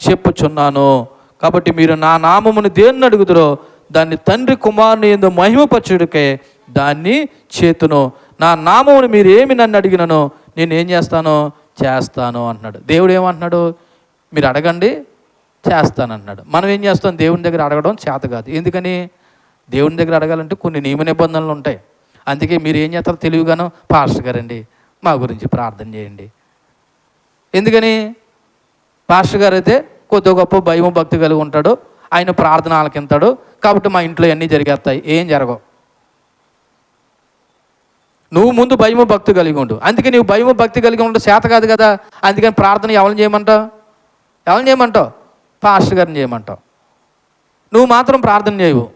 చెప్పుచున్నాను. కాబట్టి మీరు నా నామమును దేన్ని అడుగుదురో దాన్ని తండ్రి కుమారుని యందు మహిమపరచుడికే దాన్ని చేతును. నా నామమును మీరు ఏమి నన్ను అడిగినను నేను ఏం చేస్తానో చేస్తాను అంటున్నాడు. దేవుడు ఏమంటున్నాడు? మీరు అడగండి చేస్తానంటున్నాడు. మనం ఏం చేస్తాం? దేవుని దగ్గర అడగడం చేత కాదు. ఎందుకని? దేవుని దగ్గర అడగాలంటే కొన్ని నియమ నిబంధనలు ఉంటాయి. అందుకే మీరు ఏం చేస్తారు? తెలివిగాను పాస్టర్ గారండి మా గురించి ప్రార్థన చేయండి. ఎందుకని? పాస్టర్ గారు అయితే కొద్ది గొప్ప భయం భక్తి కలిగి ఉంటాడు, ఆయన ప్రార్థన ఆలకింతాడు, కాబట్టి మా ఇంట్లో అన్నీ జరిగేస్తాయి. ఏం జరగవు. నువ్వు ముందు భయము భక్తి కలిగి ఉండు. అందుకే నువ్వు భయము భక్తి కలిగి ఉంటే చేత కాదు కదా. అందుకని ప్రార్థన ఎవరిని చేయమంటావు? ఎవరిని చేయమంటావు? పాస్టర్ గారిని చేయమంటావు. నువ్వు మాత్రం ప్రార్థన చేయవు.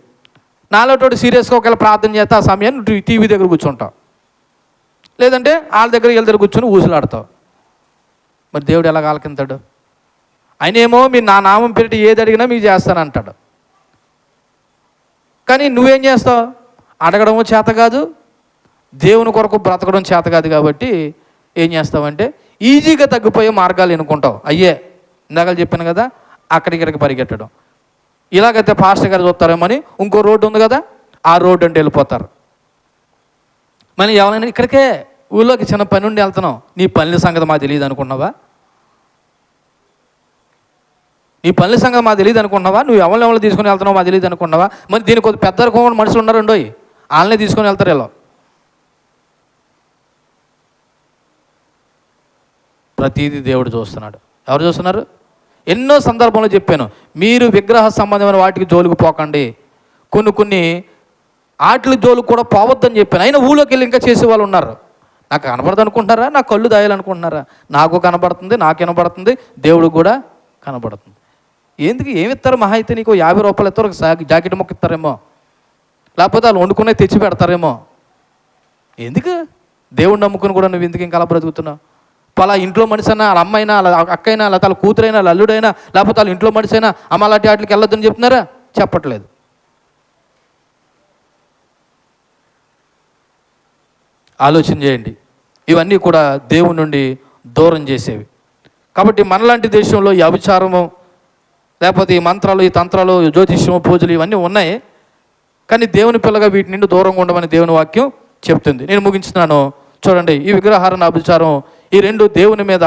నాలోటోటి సీరియస్గా ఒకవేళ ప్రార్థన చేస్తే ఆ సమయాన్ని నువ్వు టీవీ దగ్గర కూర్చుంటావు, లేదంటే వాళ్ళ దగ్గర వీళ్ళ దగ్గర కూర్చొని ఊసులాడతావు. మరి దేవుడు ఎలాగ ఆలకింతాడు? ఆయనేమో మీరు నా నామం పెట్టి ఏది అడిగినా మీకు చేస్తానంటాడు. కానీ నువ్వేం చేస్తావు? అడగడము చేత కాదు, దేవుని కొరకు బ్రతకడం చేత కాదు. కాబట్టి ఏం చేస్తావంటే ఈజీగా తగ్గిపోయే మార్గాలు ఎన్నుకుంటావు. అయ్యే ఇందాక చెప్పాను కదా, అక్కడిక్కడికి పరిగెట్టడం. ఇలాగైతే పాస్టర్ గారు చూస్తారేమని ఇంకో రోడ్డు ఉంది కదా, ఆ రోడ్డు అంటే వెళ్ళిపోతారు. మళ్ళీ ఎవరైనా ఇక్కడికే ఊళ్ళోకి చిన్న పని ఉండి వెళ్తున్నావు, నీ పనుల సంగతి మాకు తెలియదు అనుకున్నావా? నీ పనుల సంగతి మాకు తెలియదు అనుకున్నావా? నువ్వు ఎవరిని తీసుకుని వెళ్తున్నావు మాకు తెలియదు అనుకున్నావా? మరి దీనికి కొద్ది పెద్ద రకమైన మనుషులు ఉన్నారండో, వాళ్ళనే తీసుకొని వెళ్తారు. ఇలా ప్రతీది దేవుడు చూస్తున్నాడు. ఎవరు చూస్తున్నారు? ఎన్నో సందర్భంలో చెప్పాను, మీరు విగ్రహ సంబంధమైన వాటికి జోలికి పోకండి. కొన్ని ఆటల జోలికి కూడా పోవద్దని చెప్పాను. అయినా ఊళ్ళోకి వెళ్ళి ఇంకా చేసేవాళ్ళు ఉన్నారు. నాకు కనబడదు అనుకుంటున్నారా? నా కళ్ళు దాయాలనుకుంటున్నారా? నాకు కనబడుతుంది, నాకు వినబడుతుంది, దేవుడికి కూడా కనబడుతుంది. ఎందుకు ఏమి ఇస్తారు? మహా అయితే నీకు 50 రూపాయలు ఇస్తారు, ఒక జాకెట్ మొక్క ఇస్తారేమో, లేకపోతే వాళ్ళు వండుకునే తెచ్చి పెడతారేమో. ఎందుకు? దేవుడిని నమ్ముకుని కూడా నువ్వు ఎందుకు ఇంకా అలా బ్రతుకుతున్నావు? పలా ఇంట్లో మనిషి అయినా, వాళ్ళ అమ్మైనా, వాళ్ళ అక్కైనా, లేకపోతే వాళ్ళ కూతురైనా, వాళ్ళ అల్లుడైనా, లేకపోతే వాళ్ళ ఇంట్లో మనిషి అయినా అమ్మ అలాంటి వాటికి వెళ్ళొద్దని చెప్తున్నారా? చెప్పట్లేదు. ఆలోచన చేయండి. ఇవన్నీ కూడా దేవుని నుండి దూరం చేసేవి. కాబట్టి మనలాంటి దేశంలో ఈ అభిచారము, లేకపోతే ఈ మంత్రాలు, ఈ తంత్రాలు, జ్యోతిష్యము, పూజలు ఇవన్నీ ఉన్నాయి. కానీ దేవుని పిల్లగా వీటి నుండి దూరంగా ఉండమని దేవుని వాక్యం చెప్తుంది. నేను ముగించుతున్నాను. చూడండి, ఈ విగ్రహారాధన, అభిచారం, ఈ రెండు దేవుని మీద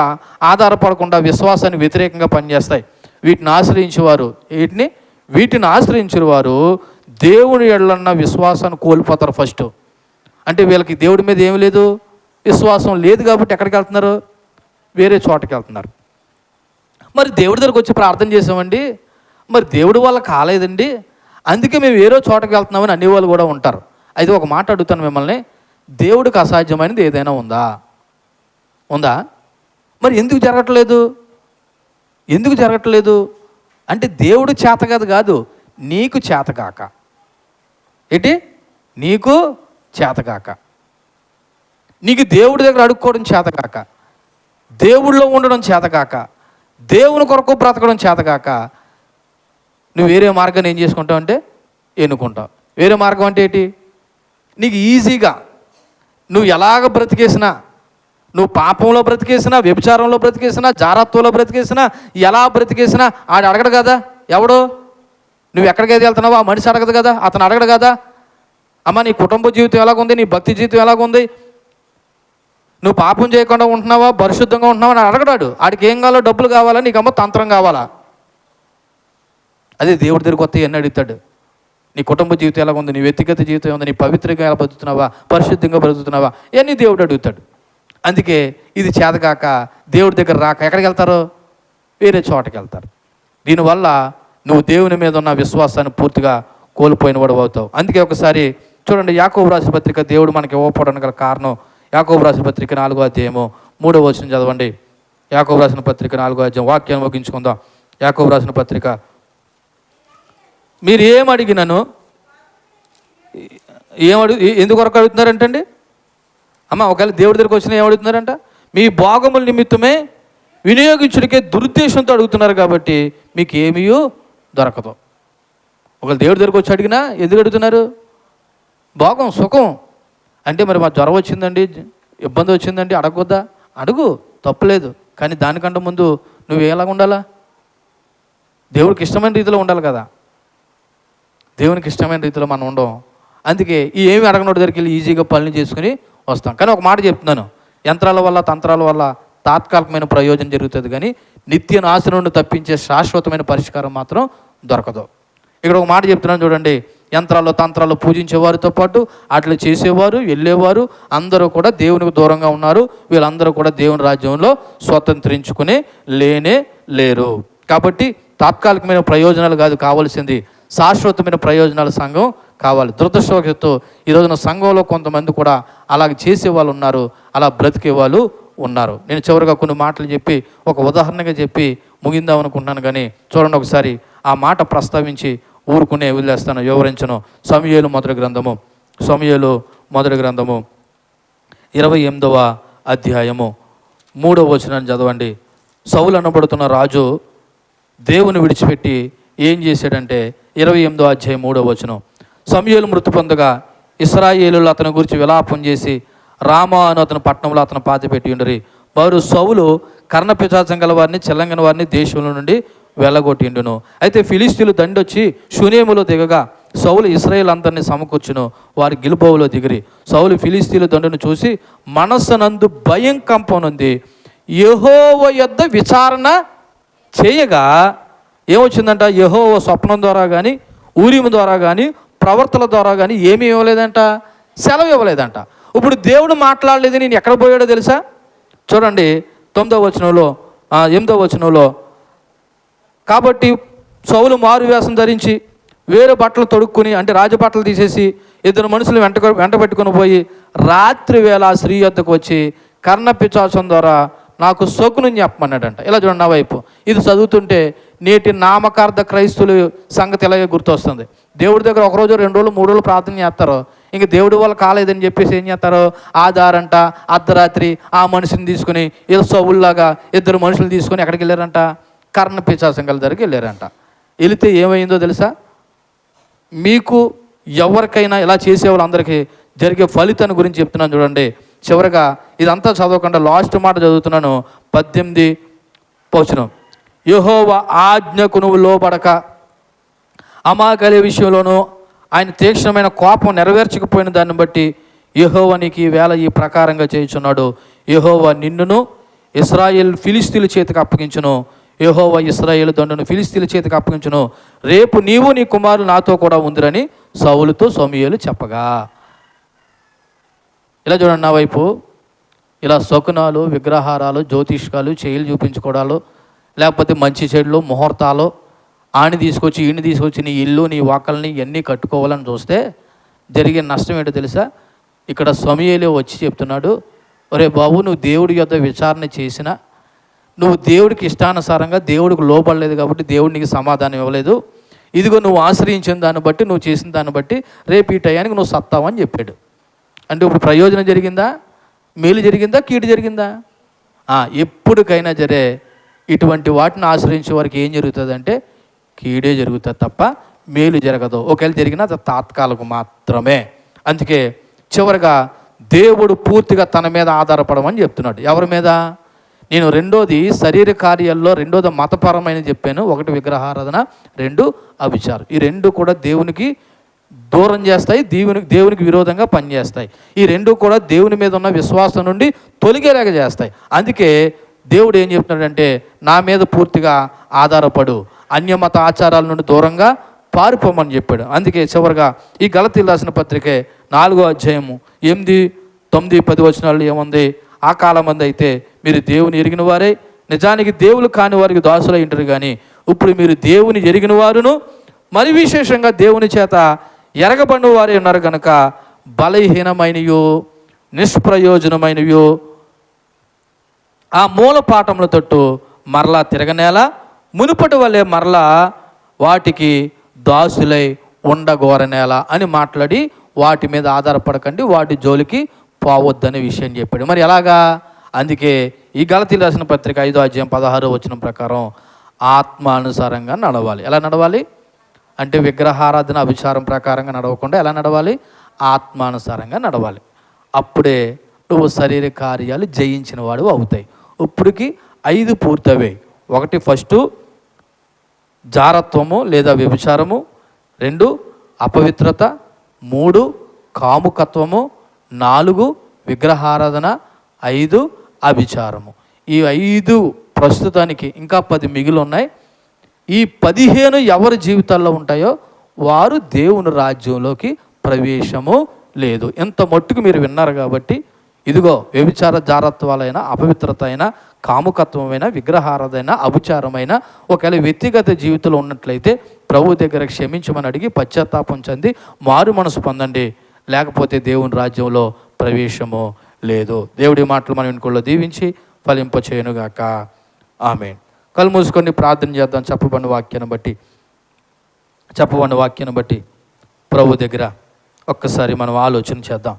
ఆధారపడకుండా విశ్వాసానికి వ్యతిరేకంగా పనిచేస్తాయి. వీటిని ఆశ్రయించిన వారు దేవుని ఎడలన్న విశ్వాసాన్ని కోల్పోతారు. ఫస్ట్ అంటే వీళ్ళకి దేవుడి మీద ఏమి లేదు, విశ్వాసం లేదు. కాబట్టి ఎక్కడికి వెళ్తున్నారు? వేరే చోటకి వెళ్తున్నారు. మరి దేవుడి దగ్గరకు వచ్చి ప్రార్థన చేసామండి, మరి దేవుడి వల్ల కాలేదండి, అందుకే మేము వేరే చోటకి వెళ్తున్నామని అనేవాళ్ళు కూడా ఉంటారు. అయితే ఒక మాట అడుగుతాను మిమ్మల్ని, దేవుడికి అసాధ్యమైనది ఏదైనా ఉందా? మరి ఎందుకు జరగట్లేదు అంటే దేవుడు చేతకాదు కాదు, నీకు చేతకాక. నీకు చేతకాక, నీకు దేవుడి దగ్గర అడుక్కోవడం చేతకాక, దేవుడిలో ఉండడం చేతకాక, దేవుని కొరకు బ్రతకడం చేతకాక, నువ్వు వేరే మార్గాన్ని ఏం చేసుకుంటావు అంటే ఎన్నుకుంటావు. వేరే మార్గం అంటే ఏంటి? నీకు ఈజీగా నువ్వు ఎలాగ బ్రతికేసినా, నువ్వు పాపంలో బ్రతికేసినా, వ్యభిచారంలో బ్రతికేసినా, జారత్వంలో బ్రతికేసినా, ఎలా బ్రతికేసినా ఆడు అడగడు కదా. ఎవడు? నువ్వు ఎక్కడికైతే వెళ్తున్నావో ఆ మనిషి అడగదు కదా, అతను అడగడు కదా. అమ్మ నీ కుటుంబ జీవితం ఎలాగుంది, నీ భక్తి జీవితం ఎలాగుంది, నువ్వు పాపం చేయకుండా ఉంటున్నావా, పరిశుద్ధంగా ఉంటున్నావా అని అడగడాడు. ఆడికి ఏం కావాలో, డబ్బులు కావాలా, నీకమ్మ తంత్రం కావాలా? అదే దేవుడి దగ్గరికి వస్తే ఎన్ని అడుగుతాడు? నీ కుటుంబ జీవితం ఎలాగుంది, నీ వ్యక్తిగత జీవితం ఏముంది, నీ పవిత్రంగా ఎలా బ్రతుకుతున్నావా, పరిశుద్ధంగా బ్రతుకుతున్నావా, ఇవన్నీ దేవుడు అడుగుతాడు. అందుకే ఇది చేతకాక దేవుడి దగ్గర రాక ఎక్కడికి వెళ్తారు? వేరే చోటకి వెళ్తారు. దీనివల్ల నువ్వు దేవుని మీద ఉన్న విశ్వాసాన్ని పూర్తిగా కోల్పోయిన వాడు అవుతావు. అందుకే ఒకసారి చూడండి, యాకోబు రాసిన పత్రిక దేవుడు మనకి ఇవ్వకపోవడానికి గల కారణం, యాకోబు రాసిన పత్రిక 4వ అధ్యాయము 3వ వచనం చదవండి. యాకోబు రాసిన పత్రిక 4వ అధ్యాయం, వాక్యాన్ని ముగించుకుందాం. యాకోబు రాసిన పత్రిక, మీరు ఏం అడిగినను ఎందుకొరకు అడుగుతున్నారంటండి? అమ్మ ఒకవేళ దేవుడి దగ్గరికి వచ్చినా ఏం అడుగుతున్నారంట? మీ భోగముల నిమిత్తమే వినియోగించుడికే దురుద్దేశంతో అడుగుతున్నారు కాబట్టి మీకు ఏమీ దొరకదు. ఒకవేళ దేవుడి దగ్గరికి వచ్చి అడిగినా ఎందుకు అడుగుతున్నారు? భోగం, సుఖం. అంటే మరి మా జ్వరం వచ్చిందండి, ఇబ్బంది వచ్చిందండి, అడగొద్దా? అడుగు, తప్పులేదు. కానీ దానికంటే ముందు నువ్వు ఎలాగ ఉండాలా? దేవుడికి ఇష్టమైన రీతిలో ఉండాలి కదా. దేవునికి ఇష్టమైన రీతిలో మనం ఉండం. అందుకే ఈ ఏమి అడగనోడి దగ్గరికి వెళ్ళి ఈజీగా పనులు చేసుకుని వస్తాం. కానీ ఒక మాట చెప్తున్నాను, యంత్రాల వల్ల, తంత్రాల వల్ల తాత్కాలికమైన ప్రయోజనం జరుగుతుంది, కానీ నిత్య నాశనం నుండి తప్పించే శాశ్వతమైన పరిష్కారం మాత్రం దొరకదు. ఇక్కడ ఒక మాట చెప్తున్నాను చూడండి, యంత్రాలు, తంత్రాలు పూజించేవారితో పాటు అట్లా చేసేవారు, వెళ్ళేవారు అందరూ కూడా దేవునికి దూరంగా ఉన్నారు. వీళ్ళందరూ కూడా దేవుని రాజ్యంలో స్వతంత్రించుకునే లేరు. కాబట్టి తాత్కాలికమైన ప్రయోజనాలు కాదు కావాల్సింది, శాశ్వతమైన ప్రయోజనాల సంఘం కావాలి. దురదృష్టవశాత్తు ఈరోజున సంఘంలో కొంతమంది కూడా అలాగే చేసేవాళ్ళు ఉన్నారు, అలా బ్రతికే వాళ్ళు ఉన్నారు. నేను చివరిగా కొన్ని మాటలు చెప్పి ఒక ఉదాహరణగా చెప్పి ముగిందాం అనుకుంటున్నాను. కానీ చూడండి, ఒకసారి ఆ మాట ప్రస్తావించి ఊరుకునే వదిలేస్తాను, వివరించను. సమూయేలు మొదటి గ్రంథము 28వ అధ్యాయము 3వ వచనాన్ని చదవండి. సౌలు అనబడుతున్న రాజు దేవుని విడిచిపెట్టి ఏం చేశాడంటే 28వ అధ్యాయం 3వ వచనం, సమూయేలు మృతి పొందగా ఇశ్రాయేలులు అతని గురించి విలాపం చేసి రామా అను అతని పట్టణంలో అతను పాతిపెట్టి ఉండరి. వారు సౌలు కర్ణపిశాచం గల వారిని చెల్లంగిన వారిని దేశంలో నుండి వెళ్ళగొట్టిండును. అయితే ఫిలిస్తీన్లు దండొచ్చి షూనేములో దిగగా సౌలు ఇశ్రాయేల్ అందరినీ సమకూర్చును. వారి గిల్బోవులో దిగిరి. సౌలు ఫిలిస్తీన్ల దండును చూసి మనస్సునందు భయం కంపనుంది. యెహోవా యొద్ద విచారణ చేయగా ఏమొచ్చిందంట? యెహోవా స్వప్నం ద్వారా కానీ, ఊరిము ద్వారా కానీ, ప్రవర్తన ద్వారా కానీ ఏమీ ఇవ్వలేదంట, సెలవు ఇవ్వలేదంట. ఇప్పుడు దేవుడు మాట్లాడలేదు, నేను ఎక్కడ పోయాడో తెలుసా? చూడండి 9వ వచనంలో 8వ వచనంలో, కాబట్టి సౌలు మారు వేషం ధరించి వేరే బట్టలు తొడుక్కుని, అంటే రాజబట్టలు తీసేసి 2 మనుషులు వెంట పెట్టుకుని పోయి రాత్రి వేళ ఆ స్త్రీ యొద్దకు వచ్చి కర్ణపిశాచం ద్వారా నాకు సొక్కును చెప్పమన్నాడంట. ఇలా చూడండి నా వైపు. ఇది చదువుతుంటే నేటి నామకార్థ క్రైస్తువుల సంగతి ఇలాగే గుర్తొస్తుంది. దేవుడి దగ్గర 1 రోజు 2 రోజులు 3 రోజులు ప్రార్థన చేస్తారు. ఇంక దేవుడి వల్ల కాలేదని చెప్పేసి ఏం చేస్తారు? ఆధారంట అర్ధరాత్రి ఆ మనిషిని తీసుకుని ఏదో సౌలులాగా 2 మనుషులు తీసుకొని ఎక్కడికి వెళ్ళారంట? కర్ణపిశాచం గల దగ్గరికి వెళ్ళారంట. వెళితే ఏమైందో తెలుసా? మీకు ఎవరికైనా ఇలా చేసే వాళ్ళందరికీ జరిగే ఫలితాన్ని గురించి చెప్తున్నాను చూడండి. చివరిగా ఇదంతా చదవకుండా లాస్ట్ మాట చదువుతున్నాను. 18వ వచనం, యెహోవా ఆజ్ఞకు నువ్వు లోబడక అమాగలే విషయంలోనూ ఆయన తీక్షణమైన కోపం నెరవేర్చకపోయిన దాన్ని బట్టి యెహోవా నీకు ఈ వేళ ఈ ప్రకారంగా చేయుచున్నాడు. యెహోవా నిన్నును ఇశ్రాయేల్ ఫిలిస్తీన్ల చేతికి అప్పగించును. యెహోవా ఇశ్రాయేలు దండును ఫిలిస్తీన్ల చేతికి అప్పగించును. రేపు నీవు నీ కుమారులు నాతో కూడా ఉందిరని సౌలుతో సమూయేలు చెప్పగా. ఇలా చూడండి నా వైపు. ఇలా శకునాలు, విగ్రహారాలు, జ్యోతిష్కాలు, చేయిలు చూపించుకోవడాలు, లేకపోతే మంచి చెడులు, ముహూర్తాలు, ఆని తీసుకొచ్చి ఈయన్ని తీసుకొచ్చి నీ ఇల్లు నీ వాకల్ని ఇవన్నీ కట్టుకోవాలని చూస్తే జరిగే నష్టం ఏంటో తెలుసా? ఇక్కడ సమూయేలు వచ్చి చెప్తున్నాడు, ఒరే బాబు, నువ్వు దేవుడి యొద్ద విచారణ చేసినా, నువ్వు దేవుడికి ఇష్టానుసారంగా దేవుడికి లోపడలేదు కాబట్టి దేవుడు నీకు సమాధానం ఇవ్వలేదు. ఇదిగో నువ్వు ఆశ్రయించిన దాన్ని బట్టి, నువ్వు చేసిన దాన్ని బట్టి రేపు ఈ టయానికి నువ్వు సత్తావని చెప్పాడు. అంటే ఇప్పుడు ప్రయోజనం జరిగిందా? మేలు జరిగిందా? కీడు జరిగిందా? ఎప్పటికైనా సరే ఇటువంటి వాటిని ఆశ్రయించే వారికి ఏం జరుగుతుందంటే కీడే జరుగుతుంది తప్ప మేలు జరగదు. ఒకవేళ జరిగినా అది తాత్కాలికం మాత్రమే. అందుకే చివరిగా దేవుడు పూర్తిగా తన మీద ఆధారపడమని చెప్తున్నాడు. ఎవరి మీద? నేను రెండోది శరీర కార్యాల్లో, రెండోది మతపరమైన చెప్పాను. 1 విగ్రహారాధన, 2 అభిచారం. ఈ 2 కూడా దేవునికి దూరం చేస్తాయి, దేవునికి విరోధంగా పనిచేస్తాయి. ఈ 2 కూడా దేవుని మీద ఉన్న విశ్వాసం నుండి తొలగేలాగా చేస్తాయి. అందుకే దేవుడు ఏం చెప్తున్నాడంటే నా మీద పూర్తిగా ఆధారపడు, అన్యమత ఆచారాల నుండి దూరంగా పారిపోమని చెప్పాడు. అందుకే చివరిగా ఈ గలతీయులకు రాసిన పత్రికే 4వ అధ్యాయము 8, 9, 10 వచనాల్లో ఏముంది? ఆ కాలమంది అయితే మీరు దేవుని ఎరిగిన వారే, నిజానికి దేవులు కాని వారికి దాసులై ఉంటారు, కానీ ఇప్పుడు మీరు దేవుని ఎరిగిన వారును మరి విశేషంగా దేవుని చేత ఎరగబడిన వారే ఉన్నారు కనుక బలహీనమైనయో నిష్ప్రయోజనమైనయో ఆ మూల పాఠముల తట్టు మరలా తిరగనేలా మునుపటి వల్లే మరలా వాటికి దాసులై ఉండగోరనేలా అని మాట్లాడి వాటి మీద ఆధారపడకండి, వాటి జోలికి పోవద్దనే విషయం చెప్పాడు. మరి ఎలాగా? అందుకే ఈ గలతీయులకు రాసిన పత్రిక 5వ అధ్యాయం 16వ వచనం ప్రకారం ఆత్మానుసారంగా నడవాలి. ఎలా నడవాలి అంటే విగ్రహారాధన, అభిచారం ప్రకారంగా నడవకుండా ఎలా నడవాలి? ఆత్మానుసారంగా నడవాలి. అప్పుడే నువ్వు శరీర కార్యాలు జయించిన వాడు అవుతాయి. ఇప్పటికి 5 పూర్తయ్యాయి. 1 ఫస్ట్ జారత్వము లేదా వ్యభిచారము, 2 అపవిత్రత, 3 కాముకత్వము, 4 విగ్రహారాధన, 5 అభిచారము. ఈ 5 ప్రస్తుతానికి ఇంకా 10 మిగిలి ఉన్నాయి. ఈ 15 ఎవరి జీవితాల్లో ఉంటాయో వారు దేవుని రాజ్యంలోకి ప్రవేశము లేదు. ఎంత మట్టుకు మీరు విన్నారు కాబట్టి ఇదిగో వ్యభిచార జారత్వాలైన, అపవిత్రత అయినా, కాముకత్వమైన, విగ్రహారాధన, అభిచారమైన ఒకవేళ వ్యక్తిగత జీవితంలో ఉన్నట్లయితే ప్రభు దగ్గర క్షమించమని అడిగి పశ్చాత్తాపం చెంది మారు మనసు పొందండి. లేకపోతే దేవుని రాజ్యంలో ప్రవేశము లేదు. దేవుడి మాటలు మనం ఇంట్లో దీవించి ఫలింపచేయునుగాక. ఆమేన్. కళ్ళు మూసుకొని ప్రార్థన చేద్దాం. చెప్పబడిన వాక్యాన్ని బట్టి ప్రభు దగ్గర ఒక్కసారి మనం ఆలోచన చేద్దాం.